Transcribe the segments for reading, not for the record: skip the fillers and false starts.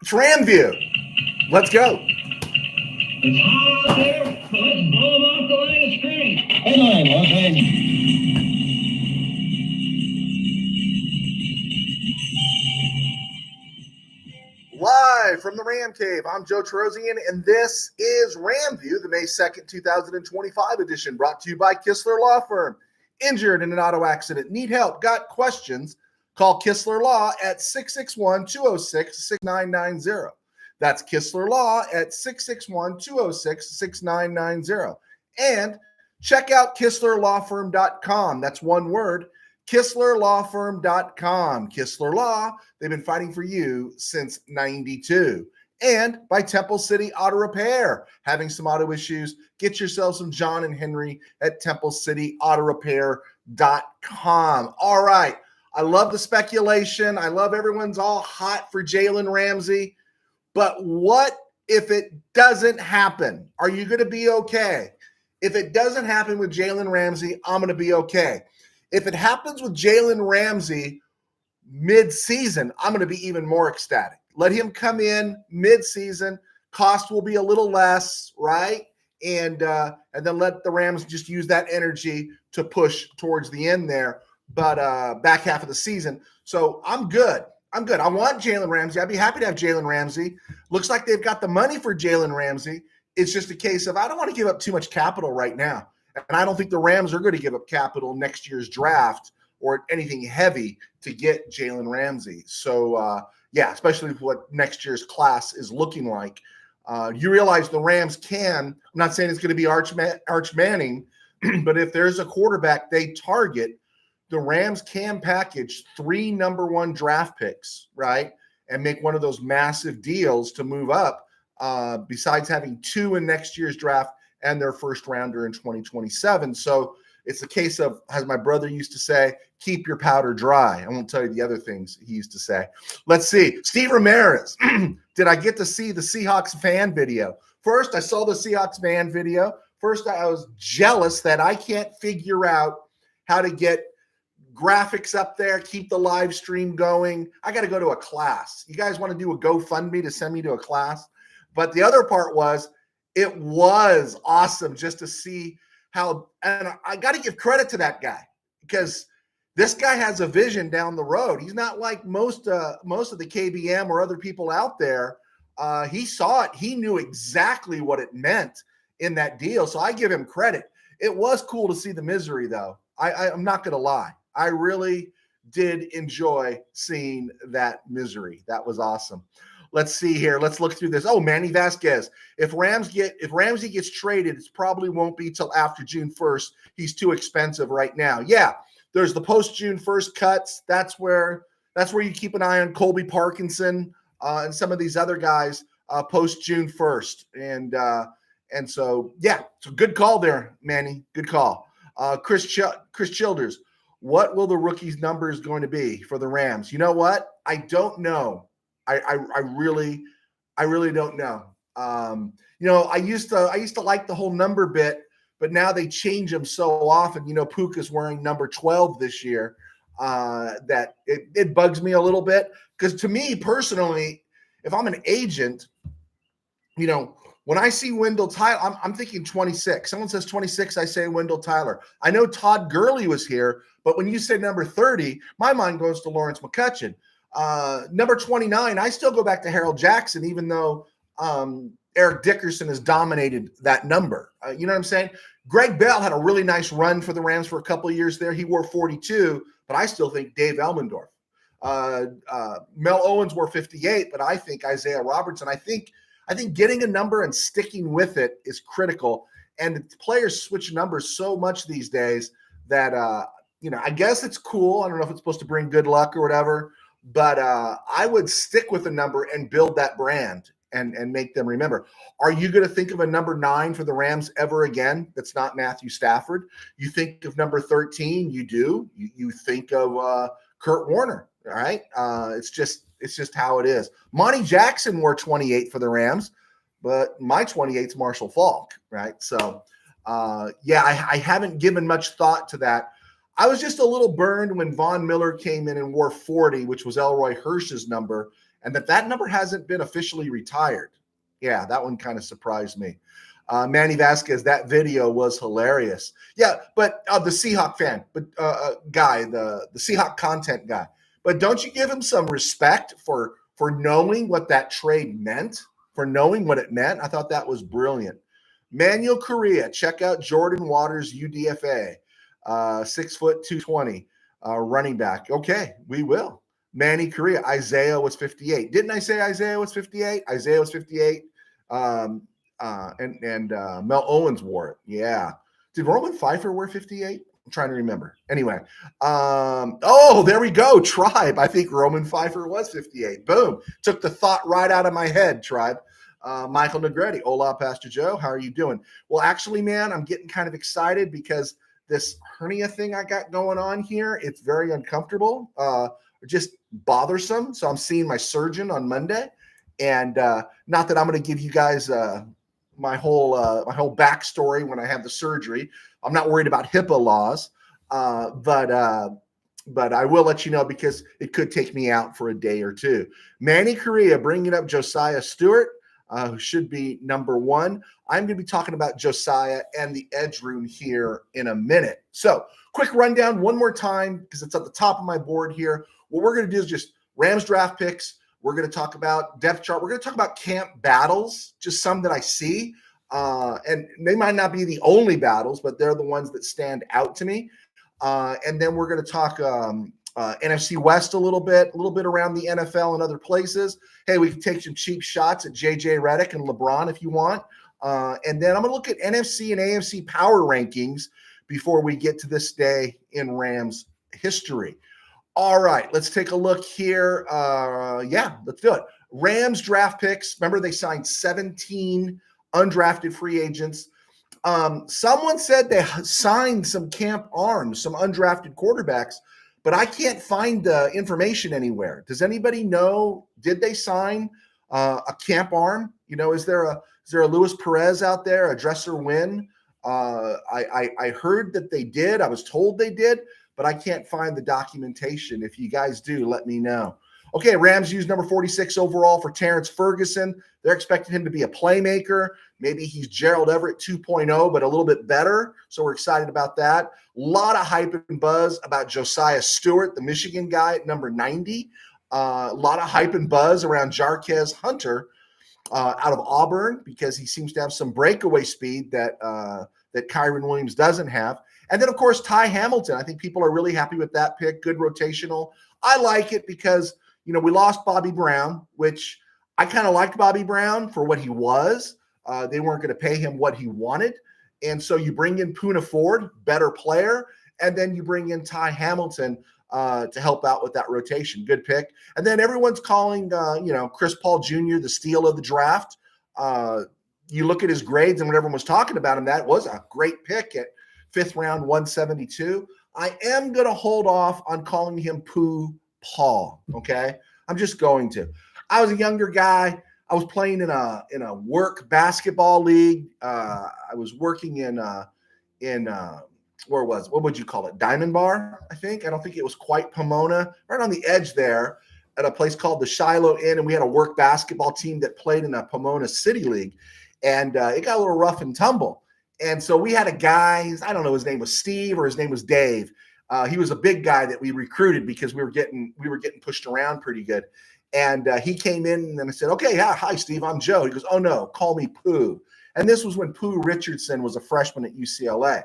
It's RamView. Let's go. It's hot out there, so let's blow them off the line of scrimmage. Headline, okay. Live from the RamCave, I'm Joe Terosian, and this is RamView, the May 2nd, 2025 edition, brought to you by Kistler Law Firm. Injured in an auto accident? Need help? Got questions? Call Kistler Law at 661-206-6990. That's Kistler Law at 661-206-6990. And check out KistlerLawFirm.com. That's one word, KistlerLawFirm.com. Kistler Law, they've been fighting for you since 92. And by Temple City Auto Repair. Having some auto issues, get yourself some John and Henry at TempleCityAutoRepair.com. All right. I love the speculation. I love everyone's all hot for Jalen Ramsey. But what if it doesn't happen? Are you going to be okay? If it doesn't happen with Jalen Ramsey, I'm going to be okay. If it happens with Jalen Ramsey mid-season, I'm going to be even more ecstatic. Let him come in mid-season. Cost will be a little less, right? And then let the Rams just use that energy to push towards the end there, but back half of the season. So I'm good. I want Jalen Ramsey. I'd be happy to have Jalen Ramsey. Looks like they've got the money for Jalen Ramsey. It's just a case of I don't want to give up too much capital right now. And I don't think the Rams are going to give up capital next year's draft or anything heavy to get Jalen Ramsey. So, yeah, especially with what next year's class is looking like. You realize the Rams can, I'm not saying it's going to be Arch Manning, but if there's a quarterback they target, the Rams can package 3 number 1 draft picks, right, and make one of those massive deals to move up, besides having 2 in next year's draft and their first rounder in 2027. So it's a case of, as my brother used to say, keep your powder dry. I won't tell you the other things he used to say. Let's see. Steve Ramirez. Did I get to see the Seahawks fan video? First, I saw the Seahawks fan video. First, I was jealous that I can't figure out how to get graphics up there, keep the live stream going. I got to go to a class. You guys want to do a GoFundMe to send me to a class? But the other part was, it was awesome just to see how, and I got to give credit to that guy because this guy has a vision down the road. He's not like most of the KBM or other people out there. He saw it. He knew exactly what it meant in that deal. So I give him credit. It was cool to see the misery, though. I'm not going to lie. I really did enjoy seeing that misery. That was awesome. Let's see here. Let's look through this. Oh, Manny Vasquez. If Ramsey gets traded, it probably won't be till after June 1st. He's too expensive right now. Yeah, there's the post June 1st cuts. That's where you keep an eye on Colby Parkinson and some of these other guys post June 1st. And so yeah, it's a good call there, Manny. Good call. Chris Childers. What will the rookies' numbers going to be for the Rams? You know what? I don't know. I really don't know. I used to like the whole number bit, but now they change them so often. Puka's wearing number 12 this year. That it bugs me a little bit because to me personally, if I'm an agent, when I see Wendell Tyler, I'm thinking 26. Someone says 26, I say Wendell Tyler. I know Todd Gurley was here, but when you say number 30, my mind goes to Lawrence McCutcheon. Number 29, I still go back to Harold Jackson, even though Eric Dickerson has dominated that number. You know what I'm saying? Greg Bell had a really nice run for the Rams for a couple of years there. He wore 42, but I still think Dave Elmendorf. Mel Owens wore 58, but I think Isaiah Robertson. I think getting a number and sticking with it is critical. And players switch numbers so much these days that, I guess it's cool. I don't know if it's supposed to bring good luck or whatever, but I would stick with a number and build that brand and make them remember. Are you going to think of a number 9 for the Rams ever again that's not Matthew Stafford? You think of number 13, you do. You think of Kurt Warner, all right? It's just how it is. Monty Jackson wore 28 for the Rams, but my 28 is Marshall Faulk, right? So, I haven't given much thought to that. I was just a little burned when Von Miller came in and wore 40, which was Elroy Hirsch's number, and that number hasn't been officially retired. Yeah, that one kind of surprised me. Manny Vasquez, that video was hilarious. Yeah, but the Seahawk fan, but guy, the Seahawk content guy. But don't you give him some respect for knowing what that trade meant, for knowing what it meant? I thought that was brilliant. Manuel Correa, check out Jordan Waters, UDFA, 6 foot 220, running back. Okay, we will. Manny Correa, Isaiah was 58. Didn't I say Isaiah was 58? Isaiah was 58. And Mel Owens wore it. Yeah. Did Roman Pfeiffer wear 58? I'm trying to remember. Anyway. There we go. Tribe. I think Roman Pfeiffer was 58. Boom. Took the thought right out of my head, Tribe. Michael Negretti. Hola, Pastor Joe. How are you doing? Well, actually, man, I'm getting kind of excited because this hernia thing I got going on here, it's very uncomfortable, just bothersome. So I'm seeing my surgeon on Monday. And not that I'm going to give you guys my whole backstory when I have the surgery. I'm not worried about HIPAA laws, but I will let you know because it could take me out for a day or two. Manny Correa bringing up Josiah Stewart, who should be number 1. I'm going to be talking about Josiah and the edge room here in a minute. So quick rundown one more time because it's at the top of my board here. What we're going to do is just Rams draft picks. We're going to talk about depth chart. We're going to talk about camp battles, just some that I see. And they might not be the only battles, but they're the ones that stand out to me. And then we're going to talk NFC West a little bit around the NFL and other places. Hey, we can take some cheap shots at JJ Redick and LeBron if you want. And then I'm going to look at NFC and AFC power rankings before we get to this day in Rams history. All right, let's take a look here. Let's do it. Rams draft picks. Remember, they signed 17 undrafted free agents. Someone said they signed some camp arms, some undrafted quarterbacks, but I can't find the information anywhere. Does anybody know? Did they sign a camp arm? You know, is there a Luis Perez out there, a Dresser Wynn? I heard that they did. I was told they did, but I can't find the documentation. If you guys do, let me know. Okay, Rams use number 46 overall for Terrence Ferguson. They're expecting him to be a playmaker. Maybe he's Gerald Everett 2.0, but a little bit better. So we're excited about that. A lot of hype and buzz about Josiah Stewart, the Michigan guy at number 90. A lot of hype and buzz around Jarquez Hunter out of Auburn because he seems to have some breakaway speed that Kyron Williams doesn't have. And then, of course, Ty Hamilton. I think people are really happy with that pick. Good rotational. I like it because, you know, we lost Bobby Brown, which I kind of liked Bobby Brown for what he was. They weren't going to pay him what he wanted. And so you bring in Poona Ford, better player, and then you bring in Ty Hamilton to help out with that rotation. Good pick. And then everyone's calling, Chris Paul Jr. the steal of the draft. You look at his grades and when everyone was talking about him, that was a great pick at 5th round, 172. I am going to hold off on calling him Pooh Paul, okay? I'm just going to. I was a younger guy. I was playing in a work basketball league. I was working in what would you call it? Diamond Bar, I think. I don't think it was quite Pomona. Right on the edge there at a place called the Shiloh Inn, and we had a work basketball team that played in a Pomona City League, and it got a little rough and tumble. And so we had a guy, I don't know, his name was Steve or his name was Dave. He was a big guy that we recruited because we were getting pushed around pretty good. And he came in and then I said, okay, yeah, hi, Steve, I'm Joe. He goes, oh, no, call me Pooh. And this was when Pooh Richardson was a freshman at UCLA.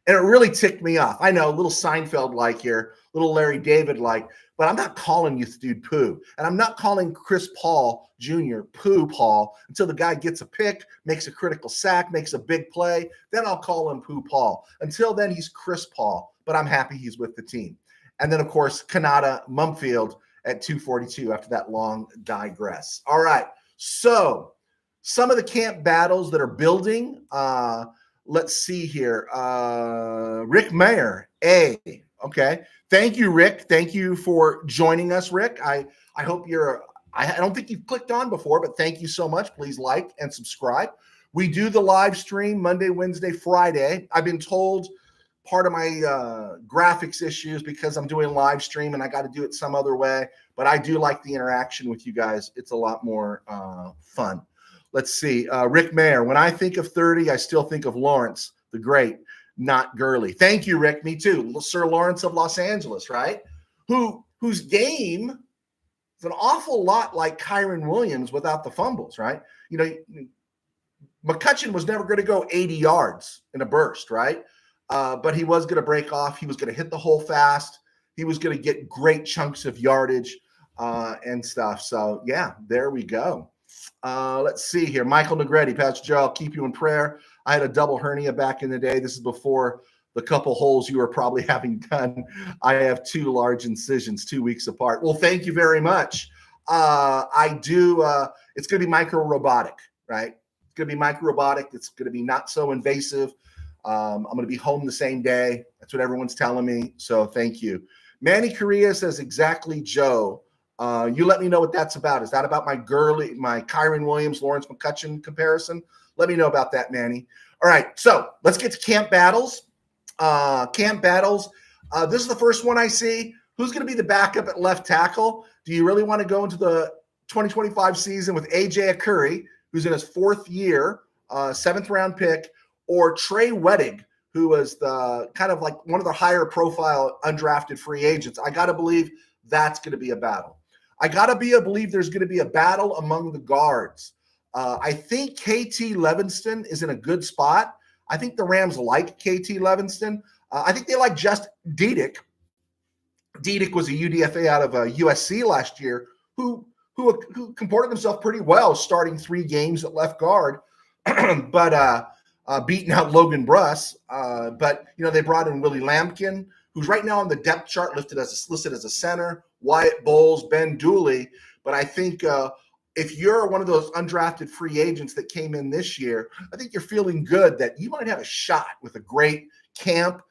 And it really ticked me off. I know, a little Seinfeld-like here, little Larry David-like, but I'm not calling you dude Pooh. And I'm not calling Chris Paul Jr. Pooh Paul until the guy gets a pick, makes a critical sack, makes a big play. Then I'll call him Pooh Paul. Until then, he's Chris Paul, but I'm happy he's with the team. And then, of course, Kanata Mumfield at 242 after that long digress. All right, so some of the camp battles that are building, let's see here. Rick Mayer, okay. Thank you, Rick. Thank you for joining us, Rick. I hope I don't think you've clicked on before, but thank you so much. Please like and subscribe. We do the live stream Monday, Wednesday, Friday. I've been told part of my graphics issues because I'm doing live stream and I got to do it some other way. But I do like the interaction with you guys. It's a lot more fun. Let's see. Rick Mayer, when I think of 30, I still think of Lawrence, the great, not Gurley. Thank you, Rick. Me too. Sir Lawrence of Los Angeles, right? Whose game is an awful lot like Kyron Williams without the fumbles, right? You know, McCutcheon was never going to go 80 yards in a burst, right? But he was going to break off. He was going to hit the hole fast. He was going to get great chunks of yardage and stuff. So, yeah, there we go. Let's see here. Michael Negretti, Pastor Joe, I'll keep you in prayer. I had a double hernia back in the day. This is before the couple holes you were probably having done. I have 2 large incisions 2 weeks apart. Well, thank you very much. I do. It's going to be micro-robotic, right? It's going to be micro-robotic. It's going to be not so invasive. I'm going to be home the same day. That's what everyone's telling me. So thank you. Manny Correa says, exactly, Joe. You let me know what that's about. Is that about my Kyron Williams, Lawrence McCutcheon comparison? Let me know about that, Manny. All right, so let's get to camp battles. This is the first one I see. Who's going to be the backup at left tackle? Do you really want to go into the 2025 season with A.J. Curry, who's in his 4th year, 7th-round pick, or Trey Wettig, who was the kind of like one of the higher profile undrafted free agents? I got to believe that's going to be a battle. I got to believe there's going to be a battle among the guards. I think KT Levinston is in a good spot. I think the Rams like KT Levinston. I think they like just Diedick. Diedick was a UDFA out of USC last year who comported himself pretty well, starting 3 games at left guard, but beating out Logan Bruss. But, you know, they brought in Willie Lampkin, who's right now on the depth chart listed as a center, Wyatt Bowles, Ben Dooley. But I think if you're one of those undrafted free agents that came in this year, I think you're feeling good that you might have a shot with a great camp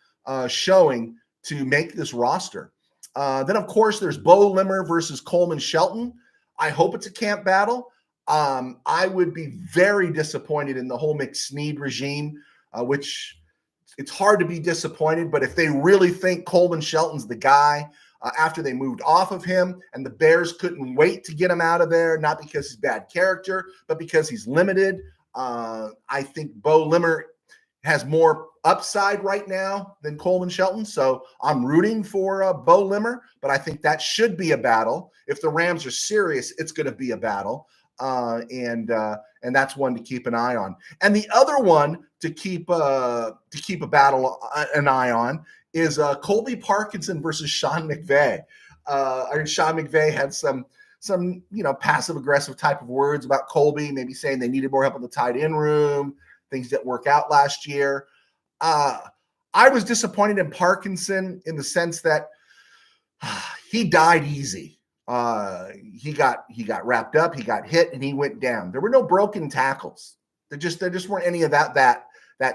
showing to make this roster. Then, of course, there's Bo Limmer versus Coleman Shelton. I hope it's a camp battle. I would be very disappointed in the whole McSnead regime, which it's hard to be disappointed. But if they really think Coleman Shelton's the guy after they moved off of him and the Bears couldn't wait to get him out of there, not because he's bad character, but because he's limited, I think Bo Limmer has more upside right now than Coleman Shelton. So I'm rooting for Bo Limmer, but I think that should be a battle. If the Rams are serious, it's going to be a battle. And that's one to keep an eye on. And the other one to keep an eye on is Colby Parkinson versus Sean McVay. Sean McVay had some passive aggressive type of words about Colby, maybe saying they needed more help in the tight end room. Things didn't work out last year. I was disappointed in Parkinson in the sense that he died easy. He got wrapped up, he got hit, and he went down. There were no broken tackles. There just weren't any of that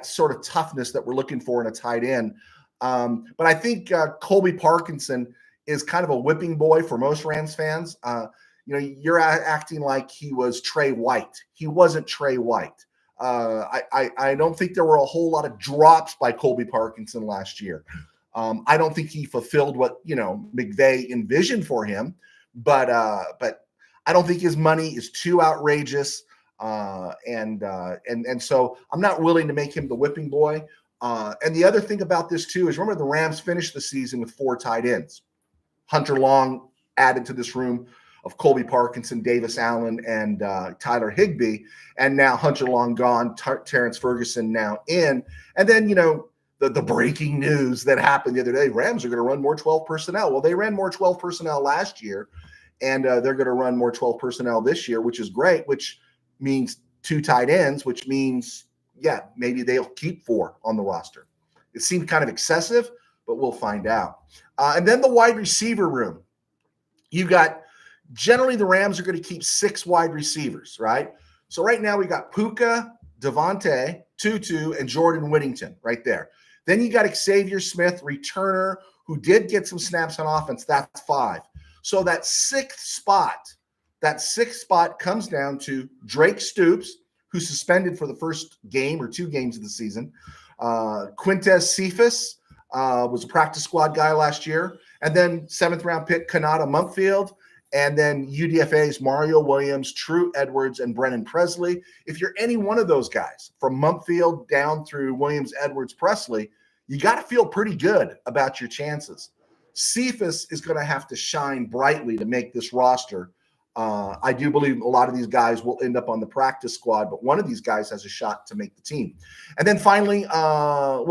sort of toughness that we're looking for in a tight end. But I think Colby Parkinson is kind of a whipping boy for most Rams fans. You're acting like he was Trey White. He wasn't Trey White. I don't think there were a whole lot of drops by Colby Parkinson last year. I don't think he fulfilled what McVay envisioned for him, but I don't think his money is too outrageous, and so I'm not willing to make him the whipping boy. And the other thing about this too is, remember, the Rams finished the season with 4 tight ends. Hunter Long added to this room of Colby Parkinson, Davis Allen, and Tyler Higbee. And now Hunter Long gone, Terrence Ferguson now in. And then, the breaking news that happened the other day, Rams are going to run more 12 personnel. Well, they ran more 12 personnel last year, and they're going to run more 12 personnel this year, which is great, which means 2 tight ends, which means, maybe they'll keep 4 on the roster. It seemed kind of excessive, but we'll find out. And then the wide receiver room. You got, generally the Rams are going to keep 6 wide receivers, right? So right now we got Puka, Devontae, Tutu, and Jordan Whittington right there. Then you got Xavier Smith, returner, who did get some snaps on offense. That's 5. So that 6th spot comes down to Drake Stoops, who's suspended for the first game or 2 games of the season, Quintez Cephas, was a practice squad guy last year. And then 7th-round pick Kanata Mumpfield. And then UDFA's Mario Williams, True Edwards, and Brennan Presley. If you're any one of those guys, from Mumpfield down through Williams, Edwards, Presley, you got to feel pretty good about your chances. Cephas is going to have to shine brightly to make this roster. I do believe a lot of these guys will end up on the practice squad, but one of these guys has a shot to make the team. And then finally, I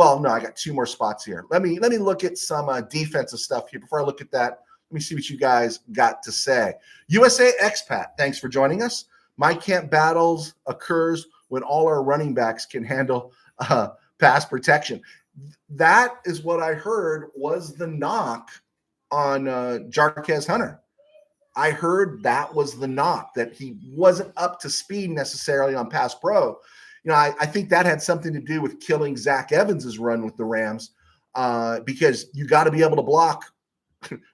got 2 more spots here. Let me look at some defensive stuff here. Before I look at that, let me see what you guys got to say. USA Expat, thanks for joining us. My camp battles occurs when all our running backs can handle pass protection. That is what I heard was the knock on Jarquez Hunter. I heard that was the knock, that he wasn't up to speed necessarily on pass pro. I think that had something to do with killing Zach Evans's run with the Rams because you got to be able to block.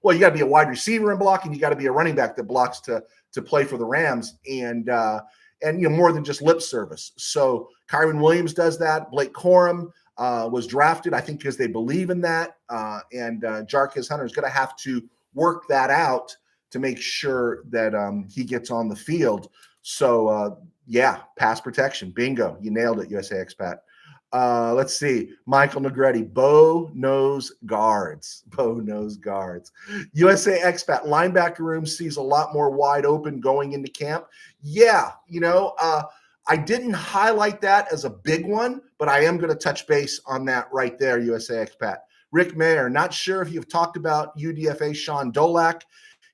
Well, you got to be a wide receiver in blocking. You got to be a running back that blocks to play for the Rams, and more than just lip service. So Kyron Williams does that. Blake Corum was drafted, I think, because they believe in that. And Jarquez Hunter is going to have to work that out to make sure that he gets on the field. So, pass protection. Bingo. You nailed it, USA Expat. Let's see. Michael Negretti, bow nose guards. USA Expat, linebacker room sees a lot more wide open going into camp. Yeah, I didn't highlight that as a big one, but I am going to touch base on that right there, USA Expat. Rick Mayer, not sure if you've talked about UDFA Sean Dolak.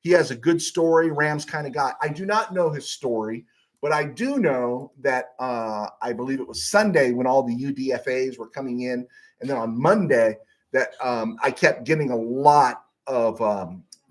He has a good story, Rams kind of guy. I do not know his story, but I do know that I believe it was Sunday when all the UDFAs were coming in, and then on Monday that I kept getting a lot of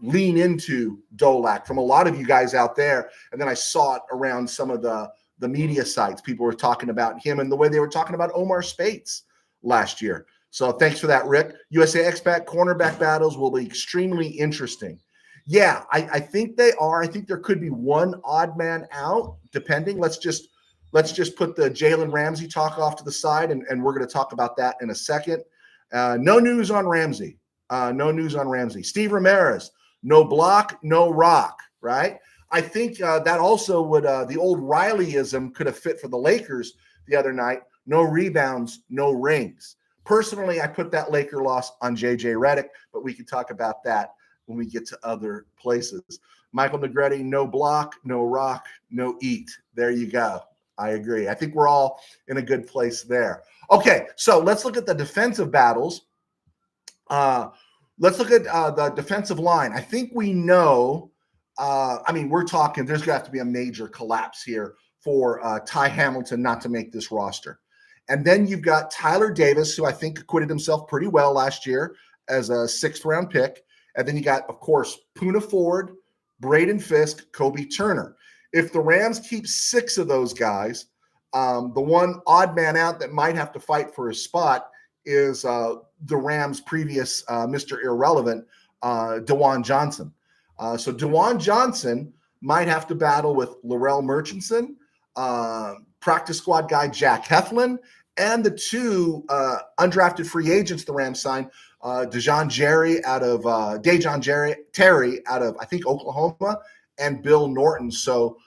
lean into Dolak from a lot of you guys out there, and then I saw it around some of the media sites. People were talking about him and the way they were talking about Omar Spates last year. So thanks for that, Rick. USA Expat cornerback battles will be extremely interesting. Yeah, I think they are. I think there could be one odd man out, depending. Let's just put the Jalen Ramsey talk off to the side, and we're going to talk about that in a second. No news on Ramsey. Steve Ramirez, no block, no rock, right? I think that also would the old Rileyism could have fit for the Lakers the other night. No rebounds, no rings. Personally, I put that Laker loss on J.J. Redick, but we can talk about that when we get to other places. Michael Negretti, no block, no rock, no eat. There you go. I agree. I think we're all in a good place there. Okay, so let's look at the defensive battles. Let's look at the defensive line. I think we know, we're talking, there's going to have to be a major collapse here for Ty Hamilton not to make this roster. And then you've got Tyler Davis, who I think acquitted himself pretty well last year as a 6th-round pick. And then you got, of course, Poona Ford, Braden Fisk, Kobe Turner. If the Rams keep 6 of those guys, the one odd man out that might have to fight for his spot is the Rams' previous Mr. Irrelevant, DeJuan Johnson. So DeJuan Johnson might have to battle with Laurel Murchison, practice squad guy Jack Heflin, and the 2 undrafted free agents the Rams signed, Dejon Terry out of, I think, Oklahoma, and Bill Norton. So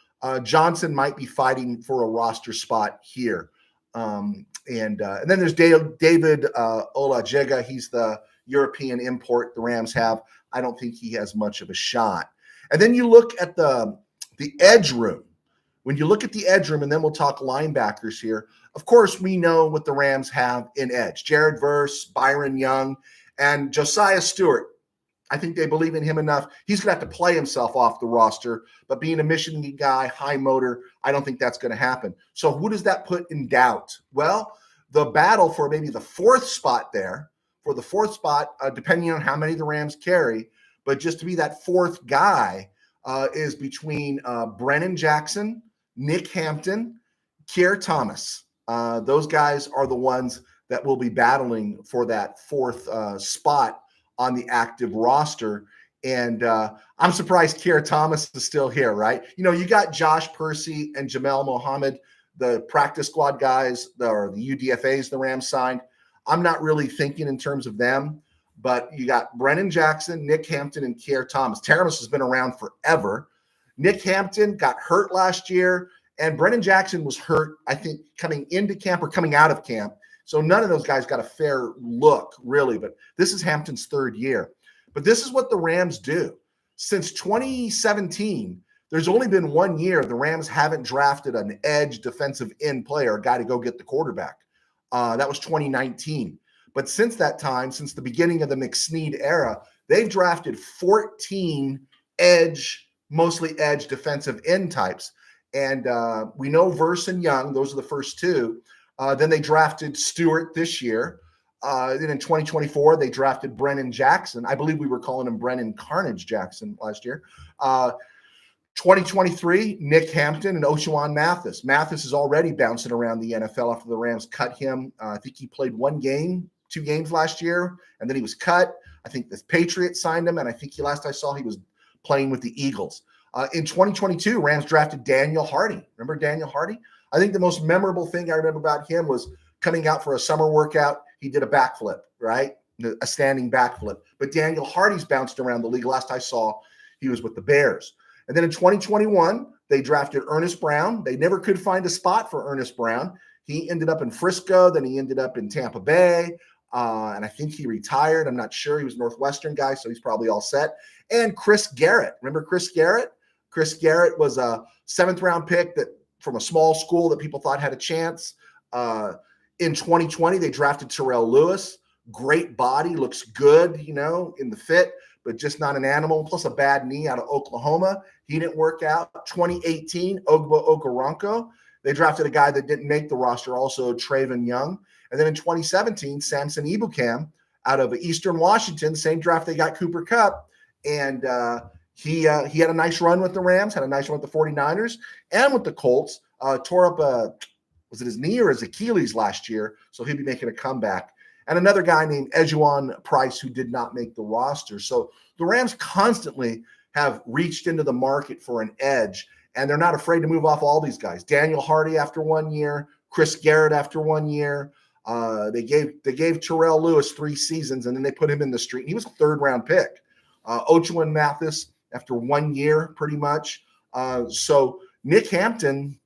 Johnson might be fighting for a roster spot here. And then there's David Olajega. He's the European import the Rams have. I don't think he has much of a shot. And then you look at the edge room. When you look at the edge room, and then we'll talk linebackers here, of course, we know what the Rams have in edge. Jared Verse, Byron Young, and Josiah Stewart. I think they believe in him enough. He's going to have to play himself off the roster, but being a Michigan guy, high motor, I don't think that's going to happen. So who does that put in doubt? Well, the battle for maybe the 4th spot there, depending on how many the Rams carry, but just to be that 4th guy is between Brennan Jackson, Nick Hampton, Keir Thomas. Those guys are the ones that will be battling for that 4th spot on the active roster. And I'm surprised Keir Thomas is still here, right? You got Josh Percy and Jamel Mohammed, the practice squad guys, or the UDFAs the Rams signed. I'm not really thinking in terms of them. But you got Brennan Jackson, Nick Hampton, and Kier Thomas. Thomas has been around forever. Nick Hampton got hurt last year, and Brennan Jackson was hurt, I think, coming into camp or coming out of camp. So none of those guys got a fair look, really. But this is Hampton's third year. But this is what the Rams do. Since 2017, there's only been 1 year the Rams haven't drafted an edge defensive end player, a guy to go get the quarterback. That was 2019. But since that time, since the beginning of the McSnead era, they've drafted 14 edge, mostly edge defensive end types. And we know Verse and Young, those are the first two. Then they drafted Stewart this year. Then in 2024, they drafted Brennan Jackson. I believe we were calling him Brennan Carnage Jackson last year. 2023, Nick Hampton and Oshwan Mathis. Mathis is already bouncing around the NFL after the Rams cut him. I think he played 2 games last year, and then he was cut. I think the Patriots signed him, and I think last I saw he was playing with the Eagles. In 2022, Rams drafted Daniel Hardy. Remember Daniel Hardy? I think the most memorable thing I remember about him was coming out for a summer workout. He did a backflip, right? A standing backflip. But Daniel Hardy's bounced around the league. Last I saw, he was with the Bears. And then in 2021, they drafted Ernest Brown. They never could find a spot for Ernest Brown. He ended up in Frisco. Then he ended up in Tampa Bay. And I think he retired. I'm not sure. He was a Northwestern guy, so he's probably all set. And Chris Garrett. Remember Chris Garrett? Chris Garrett was a 7th-round pick that from a small school that people thought had a chance. In 2020, they drafted Terrell Lewis. Great body, looks good, in the fit, but just not an animal. Plus a bad knee out of Oklahoma. He didn't work out. 2018, Ogbo Okoronkwo. They drafted a guy that didn't make the roster, also Traven Young. And then in 2017, Samson Ebukam out of Eastern Washington, same draft they got Cooper Kupp. And he had a nice run with the Rams, had a nice run with the 49ers and with the Colts. Tore up was it his knee or his Achilles last year? So he'll be making a comeback. And another guy named Ejuan Price who did not make the roster. So the Rams constantly have reached into the market for an edge, and they're not afraid to move off all these guys. Daniel Hardy after 1 year, Chris Garrett after 1 year. They gave Terrell Lewis 3 seasons, and then they put him in the street. He was a 3rd-round pick. Oshwan Mathis after 1 year, pretty much. So Nick Hampton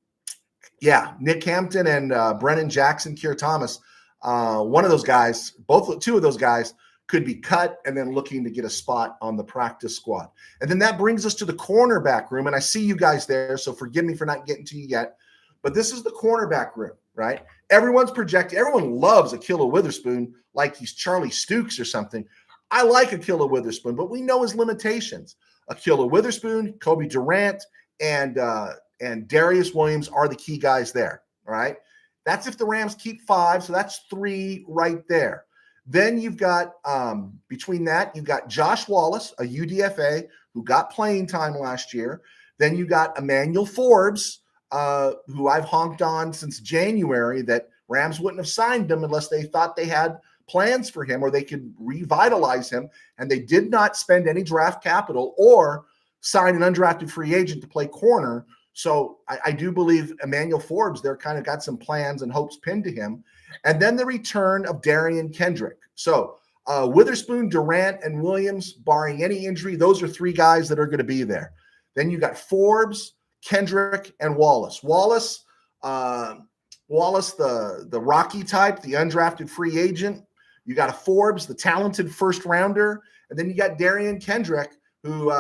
and Brennan Jackson, Kier Thomas, one of those guys, two of those guys could be cut and then looking to get a spot on the practice squad. And then that brings us to the cornerback room. And I see you guys there, so forgive me for not getting to you yet. But this is the cornerback room, right? Everyone's projecting. Everyone loves Ahkello Witherspoon like he's Charlie Stukes or something. I like Ahkello Witherspoon, but we know his limitations. Ahkello Witherspoon, Kobe Durant, and Darius Williams are the key guys there, all right? That's if the Rams keep 5, so that's 3 right there. Then you've got, between that, you've got Josh Wallace, a UDFA, who got playing time last year. Then you got Emmanuel Forbes, who I've honked on since January that Rams wouldn't have signed him unless they thought they had plans for him or they could revitalize him. And they did not spend any draft capital or sign an undrafted free agent to play corner. So I do believe Emmanuel Forbes, they're kind of got some plans and hopes pinned to him. And then the return of Darian Kendrick. So Witherspoon, Durant, and Williams, barring any injury, those are 3 guys that are going to be there. Then you got Forbes, Kendrick, and Wallace. Wallace, the Rocky type, the undrafted free agent. You got a Forbes, the talented first rounder. And then you got Darian Kendrick, who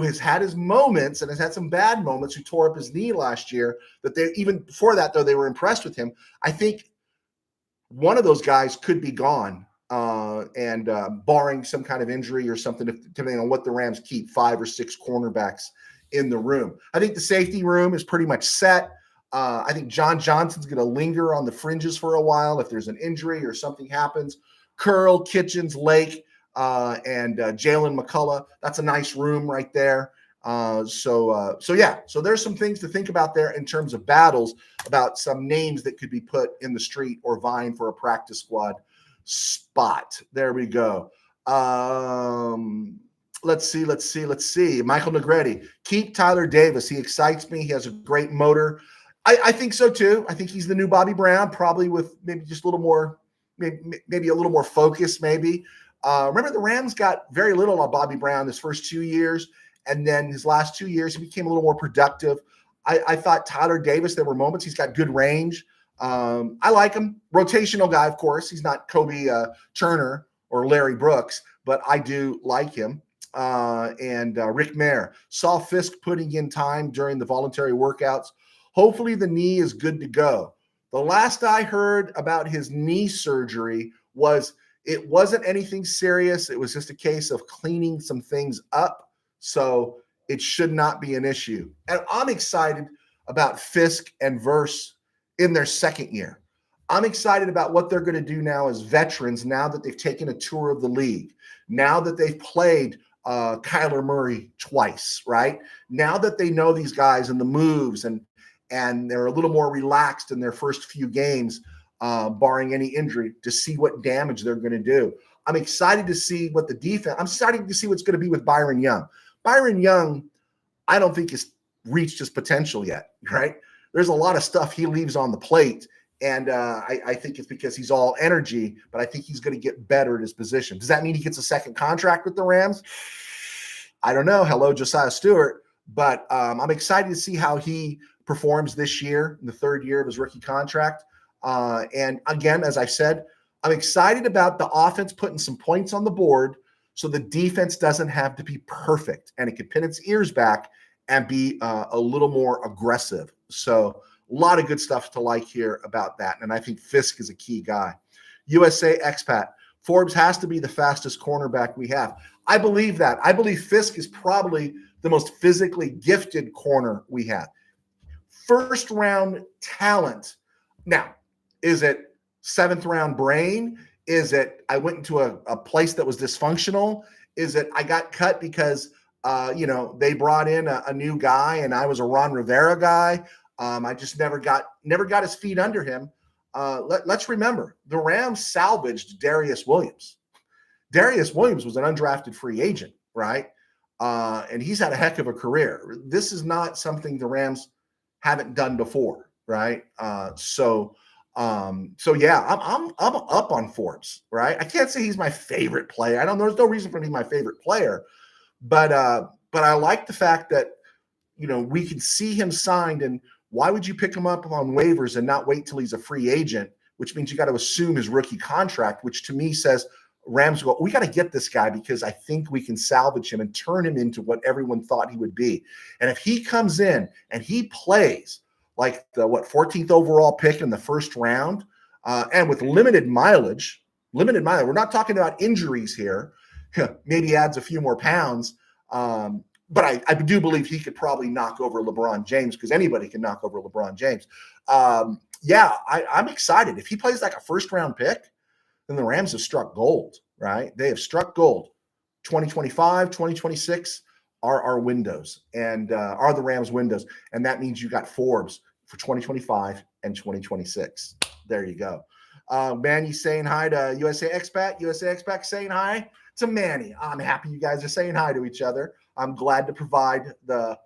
has had his moments and has had some bad moments, who tore up his knee last year. That they, even before that, though, they were impressed with him. I think one of those guys could be gone, and barring some kind of injury or something, depending on what the Rams keep, 5 or 6 cornerbacks in the room. I think the safety room is pretty much set. I think John Johnson's going to linger on the fringes for a while if there's an injury or something happens. Curl, Kitchens, Lake, and Jalen McCullough. That's a nice room right there. So there's some things to think about there in terms of battles, about some names that could be put in the street or vying for a practice squad spot. There we go. Let's see. Michael Negretti. Keep Tyler Davis. He excites me. He has a great motor. I think so too. I think he's the new Bobby Brown, probably with maybe just a little more, maybe a little more focus, maybe. Remember, the Rams got very little on Bobby Brown his first 2 years, and then his last 2 years, he became a little more productive. I thought Tyler Davis, there were moments he's got good range. I like him. Rotational guy, of course. He's not Kobe Turner or Larry Brooks, but I do like him. And Rick Mayer saw Fisk putting in time during the voluntary workouts. Hopefully the knee is good to go. The last I heard about his knee surgery was it wasn't anything serious. It was just a case of cleaning some things up. So it should not be an issue. And I'm excited about Fisk and Verse in their second year. I'm excited about what they're going to do now as veterans, now that they've taken a tour of the league, now that they've played Kyler Murray twice, right? Now that they know these guys and the moves, and they're a little more relaxed in their first few games, barring any injury, to see what damage they're going to do. I'm excited to see what the defense, I'm starting to see what's going to be with Byron Young. Byron Young, I don't think has reached his potential yet, right? There's a lot of stuff he leaves on the plate, and I think it's because he's all energy, but I think he's going to get better at his position. Does that mean he gets a second contract with the Rams? I don't know. Hello, Josiah Stewart. But I'm excited to see how he performs this year, in the third year of his rookie contract. And again, as I said, I'm excited about the offense putting some points on the board so the defense doesn't have to be perfect and it can pin its ears back and be a little more aggressive. So a lot of good stuff to like here about that. And I think Fisk is a key guy. USA expat. Forbes has to be the fastest cornerback we have. I believe that. I believe Fisk is probably the most physically gifted corner we have. First round talent. Now, is it seventh round brain? Is it I went into a place that was dysfunctional? Is it I got cut because they brought in a new guy and I was a Ron Rivera guy? I just never got his feet under him. Let's remember, the Rams salvaged Darius Williams. Darius Williams was an undrafted free agent, right? And he's had a heck of a career. This is not something the Rams haven't done before, right? So yeah, I'm up on Forbes, right? I can't say he's my favorite player. There's no reason for him to be my favorite player, but I like the fact that we can see him signed. And why would you pick him up on waivers and not wait till he's a free agent? Which means you got to assume his rookie contract, which to me says Rams go, we got to get this guy because I think we can salvage him and turn him into what everyone thought he would be. And if he comes in and he plays like the 14th overall pick in the first round, and with limited mileage, we're not talking about injuries here. Maybe adds a few more pounds. But I do believe he could probably knock over LeBron James because anybody can knock over LeBron James. I'm excited. If he plays like a first-round pick, then the Rams have struck gold, right? They have struck gold. 2025, 2026 are our windows and are the Rams' windows. And that means you got Forbes for 2025 and 2026. There you go. Manny saying hi to USA Expat. USA Expat saying hi to Manny. I'm happy you guys are saying hi to each other. I'm glad to provide the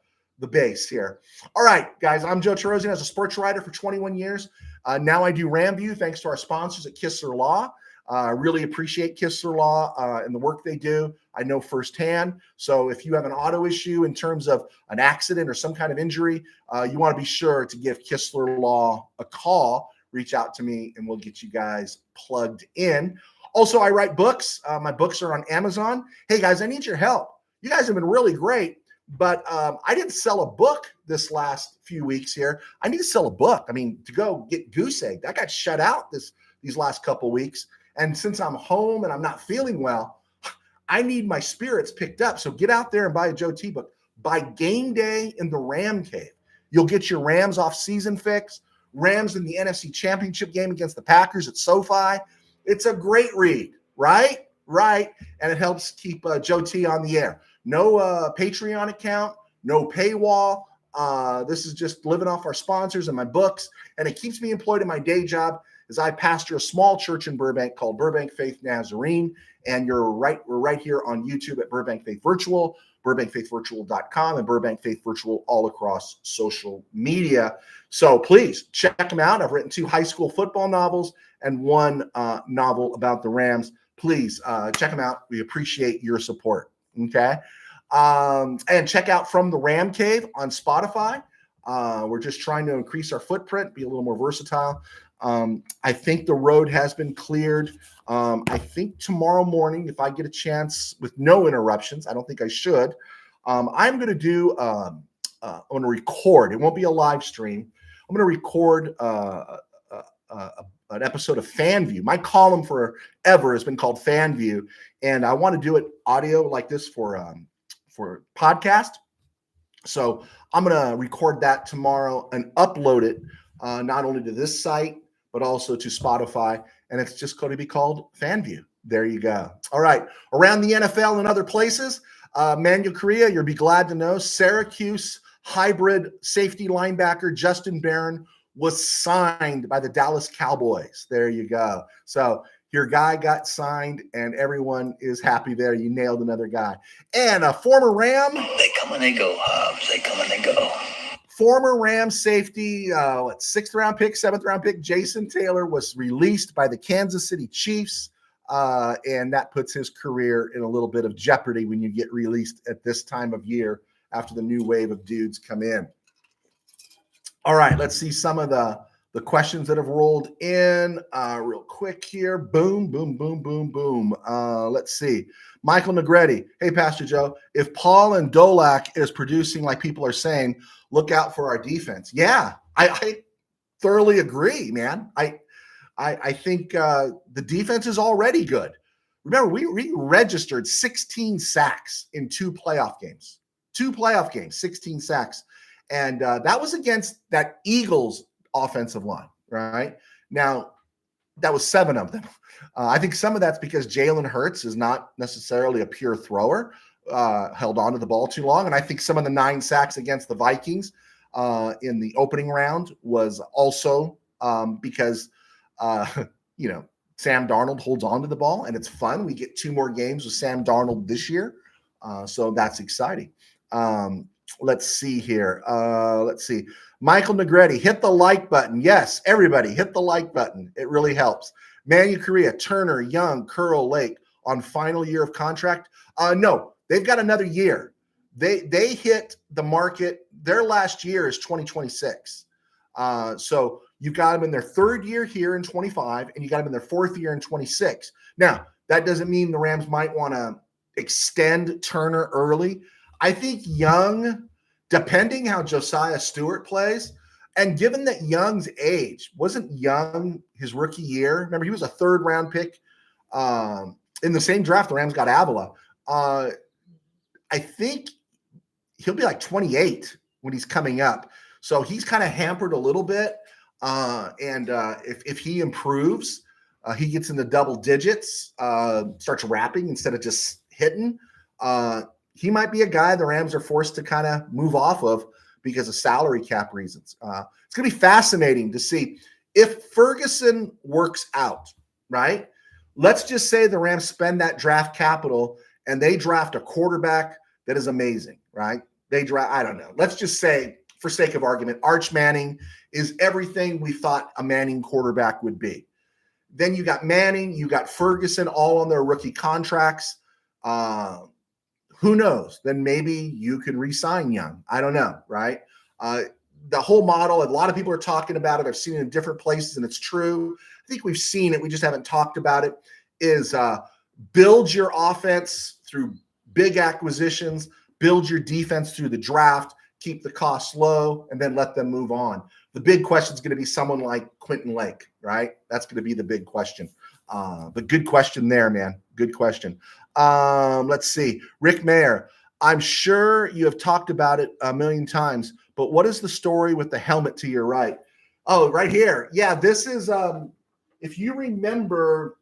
base here. All right, guys, I'm Joe Terosian as a sports writer for 21 years. Now I do RamView thanks to our sponsors at Kistler Law. I really appreciate Kistler Law and the work they do. I know firsthand. So if you have an auto issue in terms of an accident or some kind of injury, you want to be sure to give Kistler Law a call. Reach out to me and we'll get you guys plugged in. Also, I write books. My books are on Amazon. Hey, guys, I need your help. You guys have been really great, but I didn't sell a book this last few weeks here. I need to sell a book. I mean, to go get goose egg. I got shut out these last couple weeks. And since I'm home and I'm not feeling well, I need my spirits picked up. So get out there and buy a Joe T book. By game day in the RamCave, you'll get your Rams off-season fix, Rams in the NFC Championship game against the Packers at SoFi. It's a great read, right? Right. And it helps keep Joe T on the air. No Patreon account, no paywall. This is just living off our sponsors and my books. And it keeps me employed in my day job as I pastor a small church in Burbank called Burbank Faith Nazarene. And we're right here on YouTube at Burbank Faith Virtual, burbankfaithvirtual.com, and Burbank Faith Virtual all across social media. So please check them out. I've written 2 high school football novels and 1 novel about the Rams. please check them out. We appreciate your support. Okay. And check out From the Ram Cave on Spotify. We're just trying to increase our footprint, be a little more versatile. I think the road has been cleared. I think tomorrow morning, if I get a chance with no interruptions, I don't think I should, I'm going to do, I'm going to record. It won't be a live stream. I'm going to record an episode of FanView. My column forever has been called FanView, and I want to do it audio like this for podcast. So I'm going to record that tomorrow and upload it not only to this site, but also to Spotify. And it's just going to be called FanView. There you go. All right. Around the NFL and other places, Manuel Correa, you'll be glad to know, Syracuse hybrid safety linebacker Justin Barron was signed by the Dallas Cowboys. There you go. So your guy got signed, and everyone is happy there. You nailed another guy. And a former Ram. They come and they go, Hobbs. They come and they go. Former Ram safety, 6th round pick, 7th round pick, Jason Taylor was released by the Kansas City Chiefs. And that puts his career in a little bit of jeopardy when you get released at this time of year after the new wave of dudes come in. All right, let's see some of the questions that have rolled in real quick here. Boom, boom, boom, boom, boom. Let's see. Michael Negretti. Hey, Pastor Joe, if Paul and Dolak is producing like people are saying, look out for our defense. Yeah, I thoroughly agree, man. I think the defense is already good. Remember, we registered 16 sacks in 2 playoff games. 2 playoff games, 16 sacks. And that was against that Eagles offensive line, right? Now, that was 7 of them. I think some of that's because Jalen Hurts is not necessarily a pure thrower, held on to the ball too long. And I think some of the 9 sacks against the Vikings in the opening round was also because, Sam Darnold holds on to the ball, and it's fun. We get 2 more games with Sam Darnold this year. So that's exciting. Let's see here. Let's see. Michael Negretti, hit the like button. Yes, everybody, hit the like button. It really helps. Manu Correa, Turner, Young, Curl, Lake on final year of contract. No, they've got another year. They hit the market. Their last year is 2026. So you've got them in their 3rd year here in 25, and you got them in their 4th year in 26. Now, that doesn't mean the Rams might want to extend Turner early. I think Young, depending how Josiah Stewart plays, and given that Young's age, wasn't Young his rookie year? Remember, he was a 3rd round pick in the same draft the Rams got Avila. I think he'll be like 28 when he's coming up. So he's kind of hampered a little bit. And if he improves, he gets in the double digits, starts rapping instead of just hitting, he might be a guy the Rams are forced to kind of move off of because of salary cap reasons. It's going to be fascinating to see if Ferguson works out, right? Let's just say the Rams spend that draft capital and they draft a quarterback that is amazing, right? I don't know. Let's just say, for sake of argument, Arch Manning is everything we thought a Manning quarterback would be. Then you got Manning, you got Ferguson, all on their rookie contracts. Who knows? Then maybe you could re-sign Young. I don't know, right? The whole model, a lot of people are talking about it. I've seen it in different places, and it's true. I think we've seen it. We just haven't talked about it, is build your offense through big acquisitions, build your defense through the draft, keep the costs low, and then let them move on. The big question is going to be someone like Quentin Lake, right? That's going to be the big question. But good question there, man. Good question. Let's see. Rick Mayer, I'm sure you have talked about it a million times, but what is the story with the helmet to your right? Oh, right here. Yeah, this is, if you remember,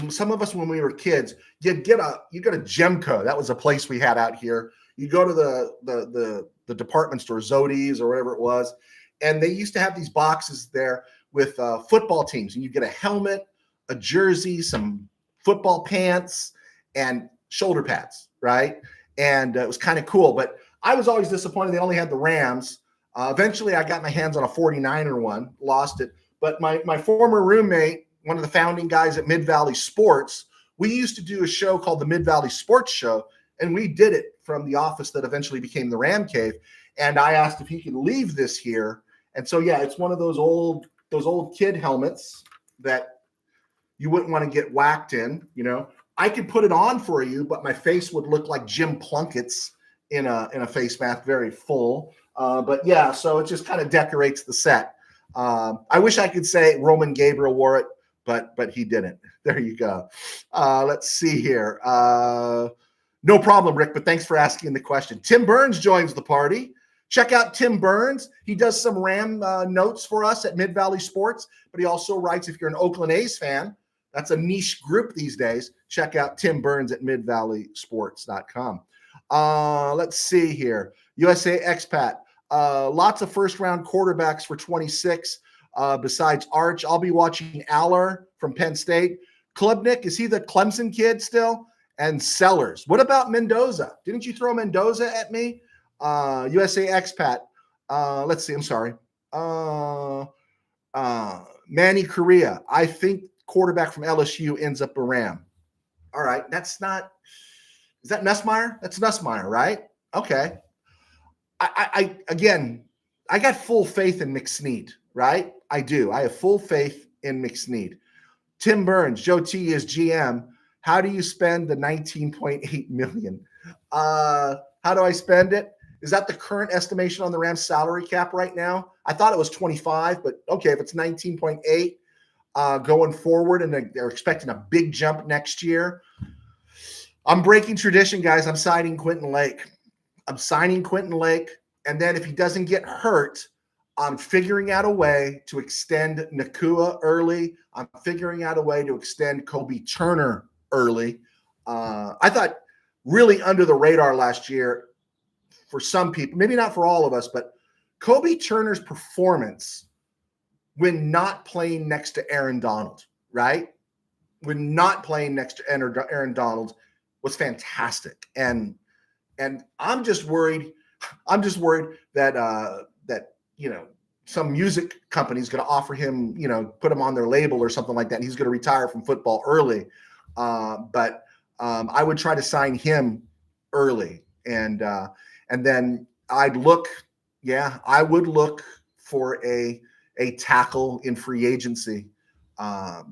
some of us when we were kids, you go to Gemco. That was a place we had out here. You go to the department store, Zodi's or whatever it was, and they used to have these boxes there with football teams, and you get a helmet, a jersey, some football pants, and shoulder pads, right? And it was kind of cool, but I was always disappointed they only had the Rams. Eventually, I got my hands on a 49er one, lost it. But my former roommate one of the founding guys at Mid-Valley Sports, we used to do a show called the Mid-Valley Sports Show, and we did it from the office that eventually became the RamCave. And I asked if he could leave this here. And so, yeah, it's one of those old kid helmets that you wouldn't want to get whacked in. I could put it on for you, but my face would look like Jim Plunkett's in a face mask, very full. But yeah, so it just kind of decorates the set. I wish I could say Roman Gabriel wore it, but he didn't. There you go. Let's see here. No problem, Rick, but thanks for asking the question. Tim Burns joins the party. Check out Tim Burns. He does some Ram notes for us at Mid-Valley Sports, but he also writes, if you're an Oakland A's fan, that's a niche group these days. Check out Tim Burns at midvalleysports.com. Let's see here. USA Expat. Lots of first-round quarterbacks for 26 besides Arch. I'll be watching Aller from Penn State. Klubnik, is he the Clemson kid still? And Sellers. What about Mendoza? Didn't you throw Mendoza at me? USA Expat. Let's see. I'm sorry. Manny Correa. I think quarterback from LSU ends up a Ram. All right. Is that Nussmeier? That's Nussmeier, right? Okay. I got full faith in McSnead, right? I do. I have full faith in McSnead. Tim Burns, Joe T is GM. How do you spend the $19.8 million? How do I spend it? Is that the current estimation on the Rams salary cap right now? I thought it was 25, but okay, if it's 19.8 going forward, and they're expecting a big jump next year, I'm breaking tradition, guys. I'm signing Quentin Lake. And then if he doesn't get hurt, I'm figuring out a way to extend Nakua early. I'm figuring out a way to extend Kobe Turner early. I thought really under the radar last year for some people, maybe not for all of us, but Kobe Turner's performance when not playing next to Aaron Donald, right? When not playing next to Aaron Donald was fantastic. And I'm just worried that some music company is going to offer him, put him on their label or something like that, and he's going to retire from football early. But I would try to sign him early, and then I would look for a tackle in free agency, a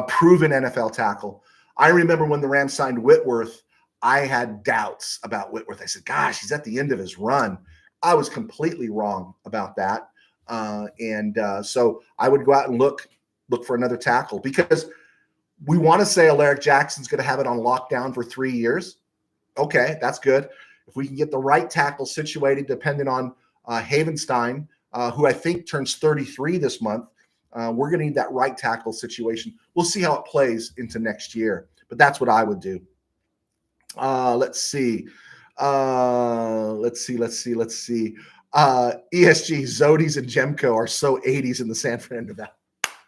proven NFL tackle. I remember when the Rams signed Whitworth, I had doubts about Whitworth. I said, gosh, he's at the end of his run. I was completely wrong about that. So I would go out and look for another tackle, because we want to say Alaric Jackson's going to have it on lockdown for 3 years. Okay, that's good. If we can get the right tackle situated, depending on Havenstein, who I think turns 33 this month, we're going to need that right tackle situation. We'll see how it plays into next year, but that's what I would do. Let's see. ESG, Zodis and Jemco are so 80s in the San Fernando Valley.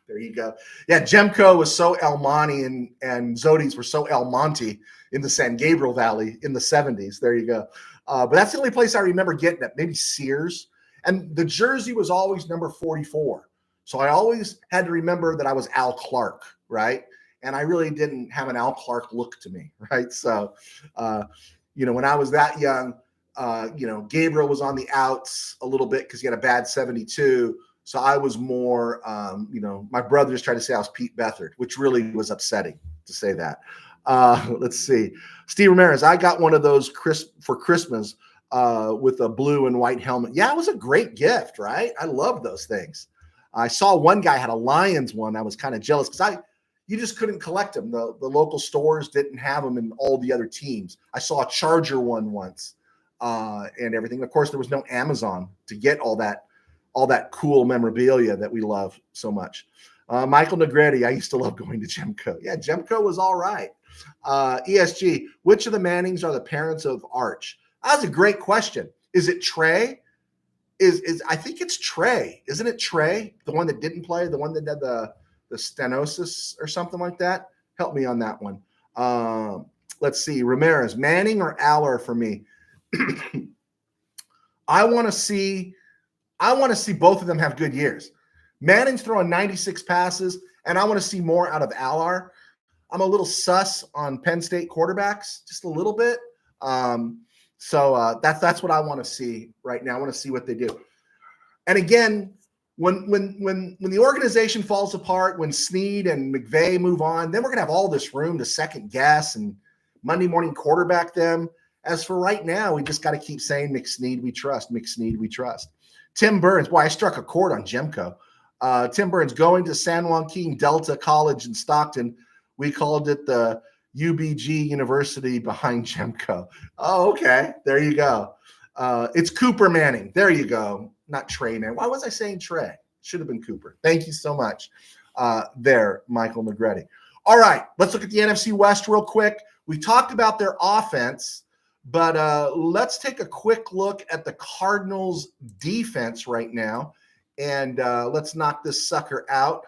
There you go. Yeah, Jemco was so El Monte and Zodis were so El Monte in the San Gabriel Valley in the 70s. There you go. But that's the only place I remember getting it. Maybe Sears. And the jersey was always number 44. So I always had to remember that I was Al Clark, right? And I really didn't have an Al Clark look to me, right? So, when I was that young, Gabriel was on the outs a little bit because he had a bad 72. So I was more, my brothers tried to say I was Pete Beathard, which really was upsetting to say that. Let's see. Steve Ramirez, I got one of those for Christmas with a blue and white helmet. Yeah, it was a great gift, right? I love those things. I saw one guy had a Lions one. I was kind of jealous because you just couldn't collect them. The local stores didn't have them in all the other teams. I saw a Charger one once and everything. Of course, there was no Amazon to get all that cool memorabilia that we love so much. Michael Negretti, I used to love going to Jemco. Yeah, Jemco was all right. ESG, which of the Mannings are the parents of Arch? That's a great question. Is it Trey? I think it's Trey. Isn't it Trey? The one that didn't play, the one that had the stenosis or something like that? Help me on that one. Let's see. Ramirez, Manning or Aller for me? I want to see both of them have good years. Manning's throwing 96 passes, And I want to see more out of Allard. I'm a little sus on Penn State quarterbacks, just a little bit. So that's what I want to see right now. I want to see what they do. And again, when the organization falls apart, when Snead and McVay move on, then we're gonna have all this room to second guess and Monday morning quarterback them. As for right now, we just got to keep saying McSnead we trust, McSnead we trust. Tim Burns, boy, I struck a chord on Jemco. Tim Burns going to San Joaquin Delta College in Stockton. We called it the UBG University behind Jemco. Oh, okay. There you go. It's Cooper Manning. There you go. Not Trey, man. Why was I saying Trey? Should have been Cooper. Thank you so much there, Michael Negretti. All right, let's look at the NFC West real quick. We talked about their offense, but let's take a quick look at the Cardinals' defense right now, and let's knock this sucker out.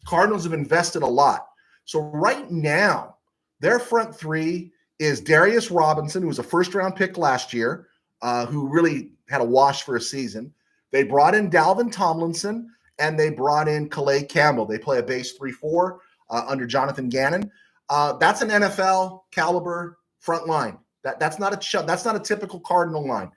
Cardinals have invested a lot. So right now, their front three is Darius Robinson, who was a first-round pick last year, who really had a wash for a season. They brought in Dalvin Tomlinson, and they brought in Calais Campbell. They play a base 3-4 under Jonathan Gannon. That's an NFL caliber front line. That's not a typical Cardinal line.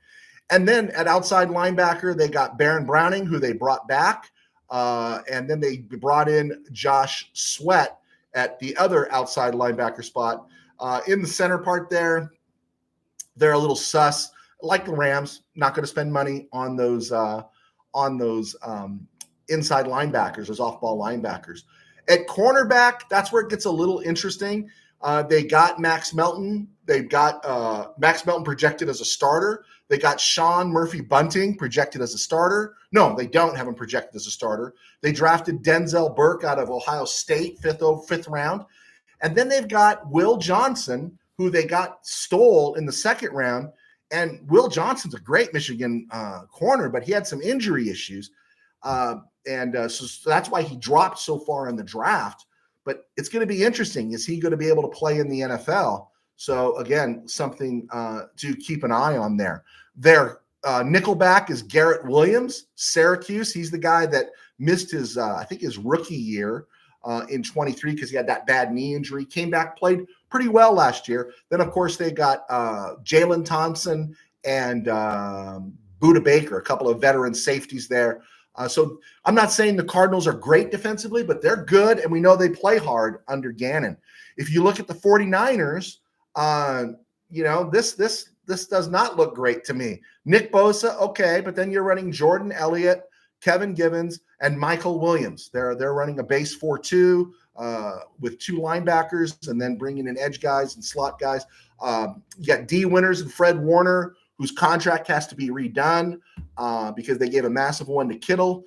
And then at outside linebacker, they got Baron Browning, who they brought back, and then they brought in Josh Sweat at the other outside linebacker spot. In the center part there, they're a little sus. Like the Rams, not going to spend money on those inside linebackers, those off-ball linebackers. At cornerback, that's where it gets a little interesting. They got Max Melton. They've got Max Melton projected as a starter. They got Sean Murphy-Bunting projected as a starter. No, they don't have him projected as a starter. They drafted Denzel Burke out of Ohio State, fifth round. And then they've got Will Johnson, who they stole in the second round. And Will Johnson's a great Michigan corner, but he had some injury issues. So that's why he dropped so far in the draft. But it's going to be interesting. Is he going to be able to play in the NFL? So, again, something to keep an eye on there. Their nickelback is Garrett Williams, Syracuse. He's the guy that missed his, I think, his rookie year in 23 because he had that bad knee injury. Came back, played pretty well last year. Then, of course, they got Jalen Thompson and Budda Baker, a couple of veteran safeties there. So I'm not saying the Cardinals are great defensively, but they're good, and we know they play hard under Gannon. If you look at the 49ers, this does not look great to me. Nick Bosa, okay, but then you're running Jordan Elliott, Kevin Givens, and Michael Williams. They're running a base 4-2 with two linebackers and then bringing in edge guys and slot guys. You got D. Winters and Fred Warner, whose contract has to be redone because they gave a massive one to Kittle.